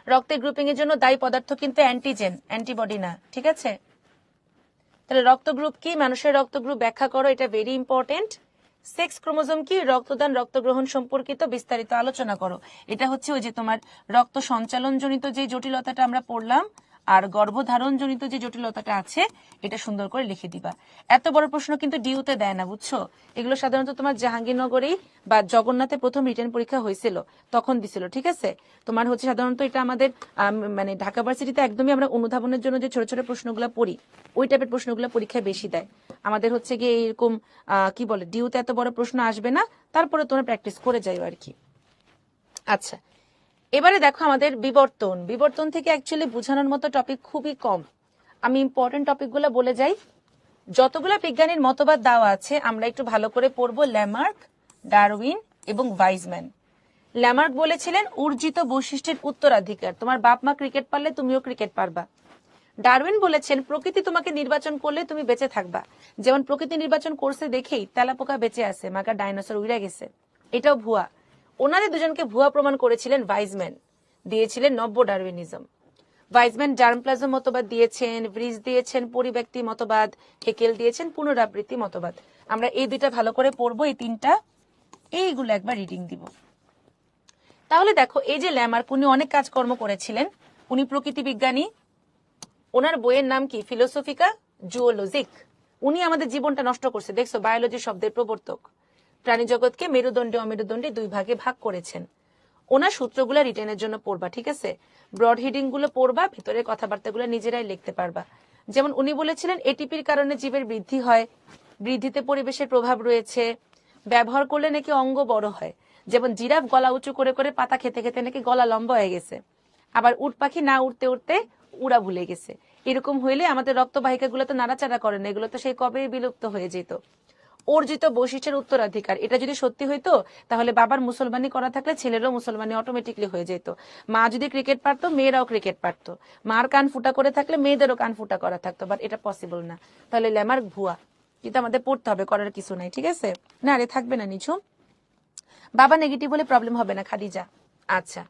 রক্তের গ্রুপিং এর জন্য দায়ী পদার্থ কিন্তু অ্যান্টিজেন, অ্যান্টিবডি না। ঠিক আছে, তাহলে রক্ত গ্রুপ কি? মানুষের রক্ত গ্রুপ ব্যাখ্যা করো, এটা ভেরি ইম্পর্টেন্ট। সেক্স ক্রোমোজোম কি? রক্তদান রক্ত গ্রহণ সম্পর্কিত বিস্তারিত আলোচনা করো। এটা হচ্ছে ওই যে তোমার রক্ত সঞ্চালন জনিত যে জটিলতাটা আমরা পড়লাম, আর গর্ভধারণ জনিত যে জটিলতাটা আছে, এটা সুন্দর করে লিখে দিবা। এত বড় প্রশ্ন কিন্তু ডিউতে দেয় না, বুঝছো? এগুলো সাধারণত তোমার জাহাঙ্গীরনগরেই বা জগন্নাথে প্রথম রিটেন পরীক্ষা হয়েছিল তখন দিছিল। ঠিক আছে, তোমার হচ্ছে সাধারণত এটা আমাদের মানে ঢাকা ভার্সিটিতে একদমই আমরা অনুধাবনের জন্য যে ছোট ছোট প্রশ্নগুলো পড়ি, ওই টাইপের প্রশ্নগুলো পরীক্ষায় বেশি দেয়। আমাদের হচ্ছে গিয়ে এরকম কি বলে, ডিউতে এত বড় প্রশ্ন আসবে না, তারপরে তোমরা প্র্যাকটিস করে যাই আর কি। আচ্ছা, এবারে দেখো আমাদের বিবর্তন থেকে অ্যাকচুয়ালি বোঝানোর মতো টপিক খুবই কম। আমি ইম্পর্টেন্ট টপিকগুলো বলে যাই। যতগুলো বিজ্ঞানীর মতবাদ দেওয়া আছে আমরা একটু ভালো করে পড়বো। ল্যামার্ক, ডারউইন এবং ভাইজম্যান। ল্যামার্ক বলেছিলেন অর্জিত বৈশিষ্ট্যের উত্তরাধিকার, তোমার বাপ মা ক্রিকেট পারলে তুমিও ক্রিকেট পারবা। ডারউইন বলেছেন প্রকৃতি তোমাকে নির্বাচন করলে তুমি বেঁচে থাকবা, যেমন প্রকৃতি নির্বাচন করছে দেখেই তেলাপোকা বেঁচে আছে, মাকা ডাইনোসর উড়ে গেছে। এটাও ভুয়া। ওনাদের দুজনকে ভুয়া প্রমাণ করেছিলেন ভাইজম্যান। দিয়েছিলেন নব্য ডারউইনিজম। ভাইজম্যান জার্মপ্লাজম মতবাদ দিয়েছেন, ব্রিজ দিয়েছেন পরিব্যক্তি মতবাদ, হেকেল দিয়েছেন পুনরাবৃত্তি মতবাদ। আমরা এই দুইটা ভালো করে পড়বো, এই তিনটা, এইগুলো একবার রিডিং দিব। তাহলে দেখো, এই যে ল্যামার্ক, উনি অনেক কাজকর্ম করেছিলেন, উনি প্রকৃতি বিজ্ঞানী, ওনার বইয়ের নাম কি ফিলোসফিকা জুওলজিক। উনি আমাদের জীবনটা নষ্ট করছে, দেখছো, বায়োলজি শব্দের প্রবর্তক। প্রাণী জগৎকে মেরুদণ্ডে অমেরুদণ্ডে দুই ভাগে ভাগ করেছেন। ওনার সূত্রগুলো রিটেনের জন্য পড়বা, ঠিক আছে? ব্রড হিডিং গুলো পড়বা, ভিতরে কথাবার্তাগুলো নিজেরাই লিখতে পারবা। যেমন উনি বলেছিলেন এটিপির কারণে জীবের বৃদ্ধি হয়, বৃদ্ধিতে পরিবেশের প্রভাব রয়েছে, ব্যবহার করলে নাকি অঙ্গ বড় হয়। যেমন জিরাফ গলা উঁচু করে করে পাতা খেতে খেতে নাকি গলা লম্বা হয়ে গেছে, আবার উট পাখি না উঠতে উঠতে উড়া ভুলে গেছে। এরকম হইলে আমাদের রক্তবাহিকা গুলো তো নাড়াচাড়া করে না, এগুলো তো সেই কবে বিলুপ্ত হয়ে যেত। অর্জিত বৈশিষ্ট্যের উত্তরাধিকার, এটা যদি সত্যি হইতো তাহলে বাবার মুসলমানি করা থাকলে ছেলেরও মুসলমানি অটোমেটিকলি হয়ে যেত। মা যদি ক্রিকেট পারতো, মেয়েরাও ক্রিকেট পারতো। মার কান ফুটা করে থাকলে মেয়েদেরও কান ফুটা করা থাকতো, বাট এটা পসিবল না। তাহলে ল্যামার্ক ভুয়া, কিন্তু আমাদের পড়তে হবে, করার কিছু নাই, ঠিক আছে? না রে, থাকবে না নিচু। বাবা নেগেটিভ বলে প্রবলেম হবে না, খাদিজা। আচ্ছা,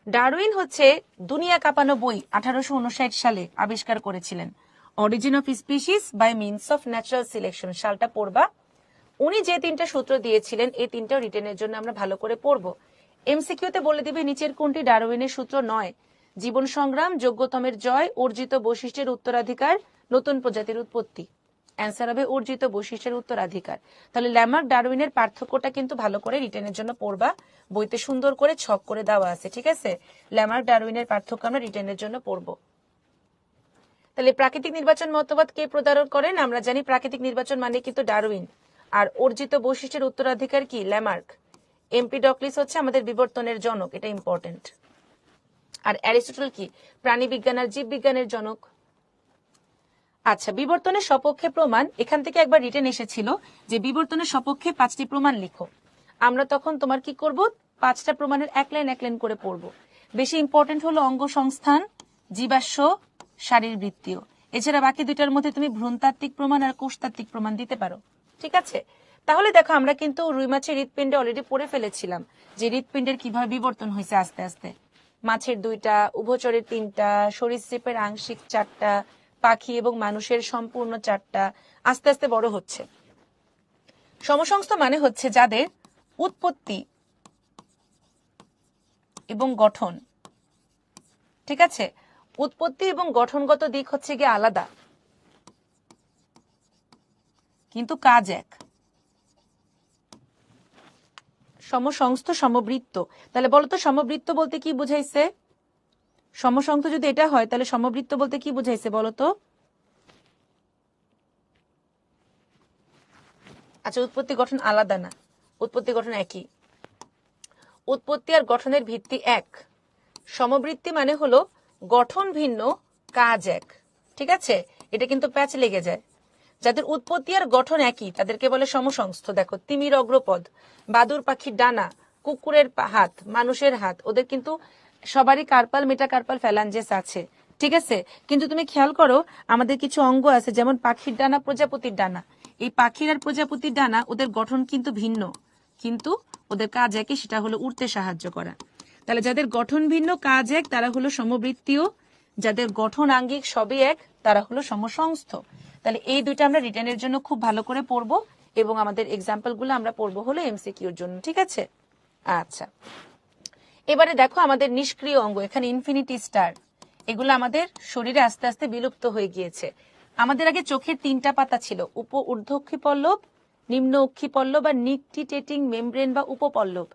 ডারউইন হচ্ছে দুনিয়া কাঁপানো বই 1859 সালে আবিষ্কার করেছিলেন। Origin of species by means of natural selection, সালটা পড়বা। উনি যে তিনটা সূত্র দিয়েছিলেন, এই তিনটা রিটেনের জন্য আমরা ভালো করে পড়বো। এমসিকিউতে বলে দিবে নিচের কোনটি ডারউইনের সূত্র নয়? জীবন সংগ্রাম, যোগ্যতমের জয়, অর্জিত বৈশিষ্ট্যের উত্তরাধিকার, নতুন প্রজাতির উৎপত্তি। অ্যান্সার হবে অর্জিত বৈশিষ্ট্যের উত্তরাধিকার। তাহলে ল্যামার্ক ডারউইনের পার্থক্যটা কিন্তু ভালো করে রিটেনের জন্য পড়বা, বইতে সুন্দর করে ছক করে দেওয়া আছে, ঠিক আছে? ল্যামার্ক ডারউইনের পার্থক্য আমরা রিটেনের জন্য পড়বো। তাহলে প্রাকৃতিক নির্বাচন মতবাদ কে প্রদান করেন? আমরা জানি প্রাকৃতিক নির্বাচন মানে কিন্তু ডারউইন, আর অর্জিত বৈশিষ্ট্যের উত্তরাধিকার কি? ল্যামার্ক। এমপিডক্লিস হচ্ছে আমাদের বিবর্তনের জনক, এটা ইম্পর্টেন্ট। আর অ্যারিস্টটল কি? প্রাণী বিজ্ঞান আর জীব বিজ্ঞানের জনক। আচ্ছা, বিবর্তনের সপক্ষে প্রমাণ, এখান থেকে একবার রিটেন এসেছিল যে বিবর্তনের সপক্ষে 5টি প্রমাণ লিখো। আমরা তখন তোমার কি করব, 5টা প্রমাণের এক লাইন করে পড়বো। বেশি ইম্পর্টেন্ট হলো অঙ্গ সংস্থান, জীবাশ্ম, শারীরবৃত্তীয়। এছাড়া বাকি দুইটার মধ্যে তুমি ভ্রূণতাত্ত্বিক প্রমাণ আর কোষতাত্ত্বিক প্রমাণ দিতে পারো, ঠিক আছে? তাহলে দেখো, আমরা কিন্তু রুই মাছের হৃৎপিণ্ডে অলরেডি পড়ে ফেলেছিলাম যে হৃৎপিণ্ডের কিভাবে বিবর্তন হয়েছে আস্তে আস্তে। মাছের 2টা, উভচরের 3টা, সরীসৃপের আংশিক 4টা, পাখি এবং মানুষের সম্পূর্ণ 4টা, আস্তে আস্তে বড় হচ্ছে। সমসংস্থ মানে হচ্ছে যাদের উৎপত্তি এবং গঠন, ঠিক আছে, উৎপত্তি এবং গঠনগত দিক হচ্ছে গিয়ে আলাদা, কিন্তু কাজ এক। সমসংস্থ, সমবৃত্ত। তাহলে বলতো সমবৃত্ত বলতে কি বুঝাইছে? সমসংস্থ যদি এটা হয় তাহলে সমবৃত্ত বলতে কি বুঝাইছে বলতো? আচ্ছা, উৎপত্তি গঠন আলাদা না, উৎপত্তি গঠন একই। উৎপত্তি আর গঠনের ভিত্তি এক। সমবৃত্তি মানে হলো গঠন ভিন্ন, কাজ এক, ঠিক আছে? এটা কিন্তু প্যাচ লেগে যায়। যাদের উৎপত্তি আর গঠন একই তাদেরকে বলে সমসংস্থ। দেখো, তিমির অগ্রপদ, বাদুর পাখির ডানা, কুকুরের হাত, মানুষের হাত, ওদের কিন্তু সবারই কার্পাল, মেটাকার্পাল, ফ্যালাঞ্জেস আছে, ঠিক আছে? কিন্তু তুমি খেয়াল করো, আমাদের কিছু অঙ্গ আছে, যেমন পাখির ডানা, প্রজাপতির ডানা। এই পাখির আর প্রজাপতির ডানা, ওদের গঠন কিন্তু ভিন্ন, কিন্তু ওদের কাজ একই, সেটা হলো উড়তে সাহায্য করা। তাহলে যাদের গঠন ভিন্ন, কাজ এক, তারা হলো সমবৃত্তীয়। যাদের গঠন আঙ্গিক সবই এক, তারা হলো সমসংস্থ। তাহলে এই দুইটা আমরা রিটেনের জন্য খুব ভালো করে পড়বো, এবং আমাদের এক্সাম্পল গুলো আমরা পড়বো হলো এমসিকিউর জন্য, ঠিক আছে? আচ্ছা, এবারে দেখো আমাদের নিষ্ক্রিয় অঙ্গ, এখানে ইনফিনিটি স্টার, এগুলো আমাদের শরীরে আস্তে আস্তে বিলুপ্ত হয়ে গিয়েছে। আমাদের আগে চোখের 3টা পাতা ছিল, ঊর্ধ্বক্ষী পল্লব, নিম্ন অক্ষী পল্লব বা নিকটিটেটিং মেমব্রেন বা উপপল্লব।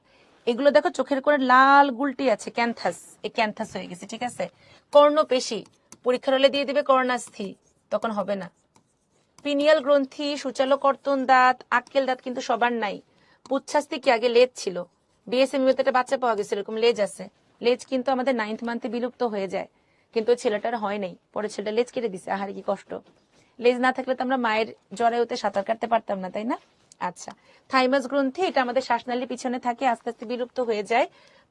এগুলো দেখো চোখের কোণে লাল গুলটি আছে, ক্যান্থাস, এই ক্যান্থাস হয়ে গেছে, ঠিক আছে? কর্ণপেশি, পরীক্ষার হলে দিয়ে দিবে কর্ণাস্থি, তখন হবে না। পিনিয়াল গ্রন্থি, সূচালো কর্তন দাঁত, আক্কেল দাঁত কিন্তু সবার নাই। পুচ্ছাস্থি কি আগে লেজ ছিল, বিএসএমইউতে একটা বাচ্চা পাওয়া গেছে এরকম লেজ আছে। লেজ কিন্তু আমাদের 9th মান্থে বিলুপ্ত হয়ে যায়, কিন্তু ছেলেটার হয় নাই, পরে ছেলেটা লেজ কেটে দিছে। আহারে কি কষ্ট! লেজ না থাকলে তো আমরা মায়ের জরায়ুতে সাঁতার কাটতে পারতাম না, তাই না? আচ্ছা, থাইমাস গ্রন্থি, এটা আমাদের শ্বাসনালীর পিছনে থাকে, আস্তে আস্তে বিলুপ্ত হয়ে যায়।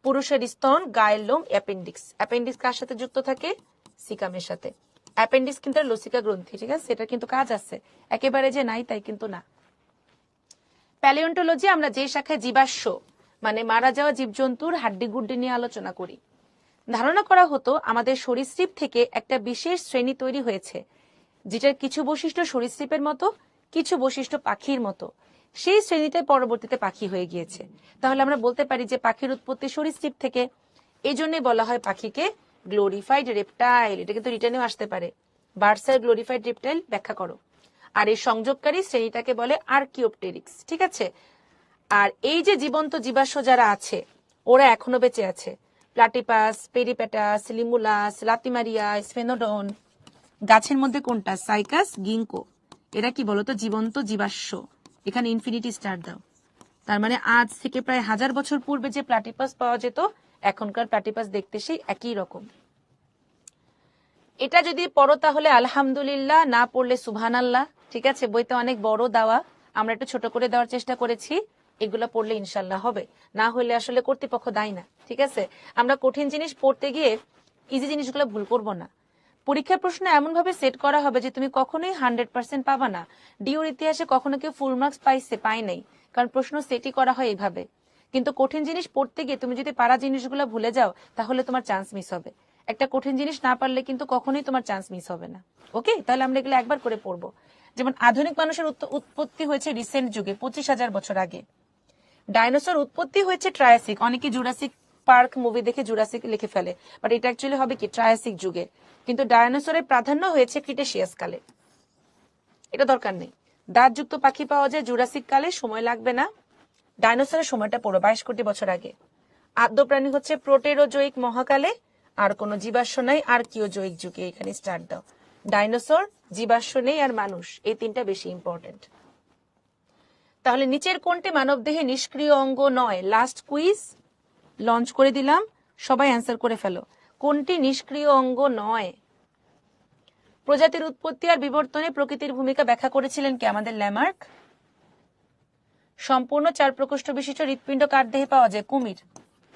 পুরুষের স্তন, গায়ের লোম, অ্যাপেন্ডিক্স। অ্যাপেন্ডিক্স কার সাথে যুক্ত থাকে? সিকামের সাথে। অ্যাপেন্ডিক্স কিন্তু লসিকা গ্রন্থি, ঠিক আছে? এটা কিন্তু কাজ আছে, একেবারে যে নাই তাই কিন্তু না। প্যালিওন্টোলজি, আমরা যে শাখায় জীবাশ্ম মানে মারা যাওয়া জীবজন্তুর হাড্ডি গুড্ডি নিয়ে আলোচনা করি। ধারণা করা হতো আমাদের সরীসৃপ থেকে একটা বিশেষ শ্রেণী তৈরি হয়েছে, যেটার কিছু বৈশিষ্ট্য সরীসৃপের মতো, কিছু বৈশিষ্ট্য পাখির মতো। সেই শ্রেণীটাই পরবর্তীতে পাখি হয়ে গিয়েছে। তাহলে আমরা বলতে পারি যে পাখির উৎপত্তি সরীসৃপ থেকে। এই জন্যই বলা হয় পাখিকে গ্লোরিফাইড রেপটাইল। এটা কিন্তু রিটার্নেও আসতে পারে, বার্ডস আর গ্লোরিফাইড রেপটাইল ব্যাখ্যা করো। আর এই সংযোগকারী শ্রেণীটাকে বলে আর্কিওপটেরিক্স। ঠিক আছে। আর এই যে জীবন্ত জীবাশ্ম যারা আছে ওরা এখনো বেঁচে আছে। প্লাটিপাস, পেরিপ্যাটাস, লিমুলাস, লাতিমারিয়া, স্ফেনোডন। গাছের মধ্যে কোনটা? সাইকাস, গিঙ্কো। এরা কি বলতো? জীবন্ত জীবাশ্ম। এখানে ইনফিনিটি স্টার দাও। তার মানে আজ থেকে প্রায় 1000 বছর পূর্বে যে প্লাটিপাস পাওয়া যেত, এখনকার প্লাটিপাস দেখতে সেই একই রকম। এটা যদি পড়ো তাহলে আলহামদুলিল্লাহ, না পড়লে সুবহানাল্লাহ। ঠিক আছে, বইতে অনেক বড় দেওয়া, আমরা একটু ছোট করে দেওয়ার চেষ্টা করেছি। এগুলো পড়লে ইনশাল্লাহ হবে, না হলে আসলে কর্তৃপক্ষ দায়ী না। ঠিক আছে, আমরা কঠিন জিনিস পড়তে গিয়ে ইজি জিনিসগুলো ভুল করব না। পরীক্ষার প্রশ্ন এমন ভাবে সেট করা হবে যে তুমি কখনোই 100% পাবা না। ডিওর ইতিহাসে কখনো কেউ ফুল মার্কস পায় নাই, কারণ প্রশ্ন সেটই করা হয় এইভাবে। কিন্তু কঠিন জিনিস পড়তে গিয়ে তুমি যদি পারা জিনিসগুলো ভুলে যাও তাহলে তোমার চান্স মিস হবে। একটা কঠিন জিনিস না পারলে কিন্তু কখনোই তোমার চান্স মিস হবে না। ওকে, তাহলে আমরা এগুলো একবার করে পড়বো। যেমন আধুনিক মানুষের উৎপত্তি হয়েছে রিসেন্ট যুগে, 25,000 বছর আগে। ডাইনোসর উৎপত্তি হয়েছে ট্রায়াসিক। অনেকে জুরাসিক পার্ক মুভি দেখে জুরাসিক লিখে ফেলে, বাট এটা অ্যাকচুয়ালি হবে কি ট্রায়াসিক যুগে। কিন্তু ডাইনোসরের প্রাধান্য হয়েছে ক্রিটেশিয়াস কালে। এটা দরকার নেই। দাঁতযুক্ত পাখি পাওয়া যায় জুরাসিক কালে, সময় লাগবে না। ডাইনোসরের সময়টা পুরো 22 কোটি বছর আগে। আদ্য প্রাণী হচ্ছে প্রোটেরোজোয়িক মহাকালে, আর কোনো জীবাশ্ম নাই আর্কিওজোয়িক যুগে। এখানে স্টার্ট দাও। ডাইনোসর, জীবাশ্ম নেই, আর মানুষ, এই তিনটা বেশি ইম্পর্টেন্ট। তাহলে নিচের কোনটি মানবদেহে নিষ্ক্রিয় অঙ্গ নয়? লাস্ট কুইজ লঞ্চ করে দিলাম, সবাই অ্যান্সার করে ফেলো। কোনটি নিষ্ক্রিয় অঙ্গ নয়? প্রজাতির উৎপত্তি আর বিবর্তনে প্রকৃতির ভূমিকা ব্যাখ্যা করেছিলেন কে? আমাদের ল্যামার্ক। সম্পূর্ণ 4 প্রকোষ্ঠ বিশিষ্ট হৃৎপিণ্ড কার দেহে পাওয়া যায়? কুমির।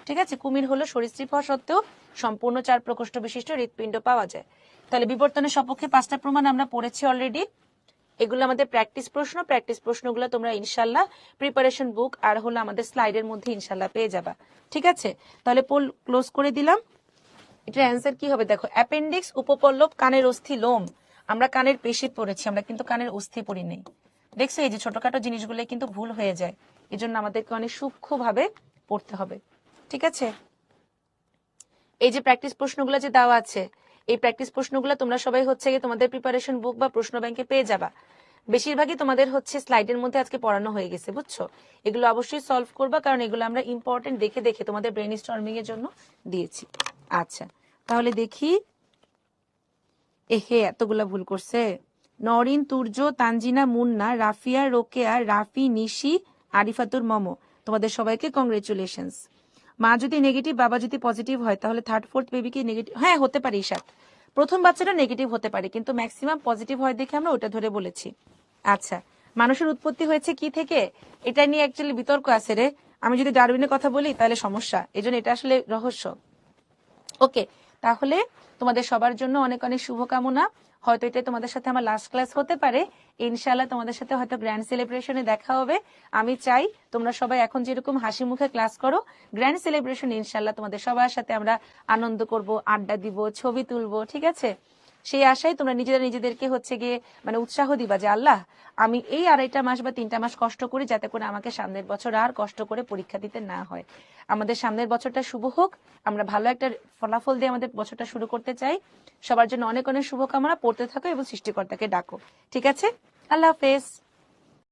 ঠিক আছে, কুমির হলো সরীসৃপ হওয়া সত্ত্বেও সম্পূর্ণ 4 প্রকোষ্ঠ বিশিষ্ট হৃৎপিণ্ড পাওয়া যায়। তাহলে বিবর্তনের সপক্ষে 5টা প্রমাণ আমরা পড়েছি অলরেডি। এগুলো আমাদের প্র্যাকটিস প্রশ্ন। প্র্যাকটিস প্রশ্নগুলো তোমরা ইনশাল্লাহ প্রিপারেশন বুক আর হলো আমাদের স্লাইডের মধ্যে ইনশাল্লাহ পেয়ে যাবা। ঠিক আছে, তাহলে পোল ক্লোজ করে দিলাম। এটার অ্যান্সার কি হবে দেখো। অ্যাপেন্ডিক্স, উপপল্লব, কানের অস্থি, লোম। আমরা কানের পেশি পড়েছি, আমরা কিন্তু কানের অস্থি পড়ি নেই। দেখছো, এই যে ছোটখাটো জিনিসগুলো কিন্তু ভুল হয়ে যায়, এজন্য আমাদেরকে অনেক সূক্ষ্মভাবে পড়তে হবে। ঠিক আছে, এই যে প্র্যাকটিস প্রশ্নগুলো যে দেওয়া আছে, এই প্র্যাকটিস প্রশ্নগুলো তোমরা সবাই হচ্ছে গিয়ে তোমাদের প্রিপারেশন বুক বা প্রশ্ন ব্যাংকে পেয়ে যাবা। বেশিরভাগই তোমাদের হচ্ছে স্লাইডের মধ্যে আজকে পড়ানো হয়ে গেছে, বুঝছো? এগুলো অবশ্যই সলভ করবা, কারণ এগুলো আমরা ইম্পর্টেন্ট দেখে দেখে তোমাদের ব্রেন স্টর্মিং এর জন্য দিয়েছি। আচ্ছা, তাহলে দেখি। এহে, এতগুলা ভুল করছে। নরিন, তুর্য, তানজিনা, মুন্না, রাফিয়া, রোকেয়া, রাফি, নিশি, আরিফাতুর, মমো, তোমাদের সবাইকে কংগ্রেচুলেশনস। মা যদি নেগেটিভ, বাবা যদি পজিটিভ হয়, তাহলে থার্ড ফোর্থ বেবি কি নেগেটিভ? হ্যাঁ, হতে পারে ঈশাত। প্রথম বাচ্চাটা নেগেটিভ হতে পারে, কিন্তু ম্যাক্সিমাম পজিটিভ হয় দেখে আমরা ওটা ধরে বলেছি। আচ্ছা, মানুষের উৎপত্তি হয়েছে কি থেকে? এটা নিয়ে অ্যাকচুয়ালি বিতর্ক আছে রে। আমি যদি ডারউইনের কথা বলি তাহলে সমস্যা, এজন্য এটা আসলে রহস্য। ওকে, তাহলে তোমাদের সবার জন্য অনেক অনেক শুভকামনা। হয়তো এটা তোমাদের সাথে আমার লাস্ট ক্লাস হতে পারে। ইনশাআল্লাহ তোমাদের সাথে হয়তো গ্র্যান্ড সেলিব্রেশনে দেখা হবে। আমি চাই তোমরা সবাই এখন যেরকম হাসি মুখে ক্লাস করো, গ্র্যান্ড সেলিব্রেশন ইনশাআল্লাহ তোমাদের সবার সাথে আমরা আনন্দ করব, আড্ডা দিব, ছবি তুলবো। ঠিক আছে, সেই আশায় তোমরা নিজেদেরকে হচ্ছে গিয়ে মানে উৎসাহ দিবা যে আল্লাহ, আমি এই 2.5 মাস বা 3টা মাস কষ্ট করি যাতে করে আমাকে সামনের বছর আর কষ্ট করে পরীক্ষা দিতে না হয়। আমাদের সামনের বছরটা শুভ হোক, আমরা ভালো একটা ফলাফল দিয়ে আমাদের বছরটা শুরু করতে চাই। সবার জন্য অনেক অনেক শুভকামনা। পড়তে থাকো এবং সৃষ্টিকর্তাকে ডাকো। ঠিক আছে, আল্লাহ হাফেজ।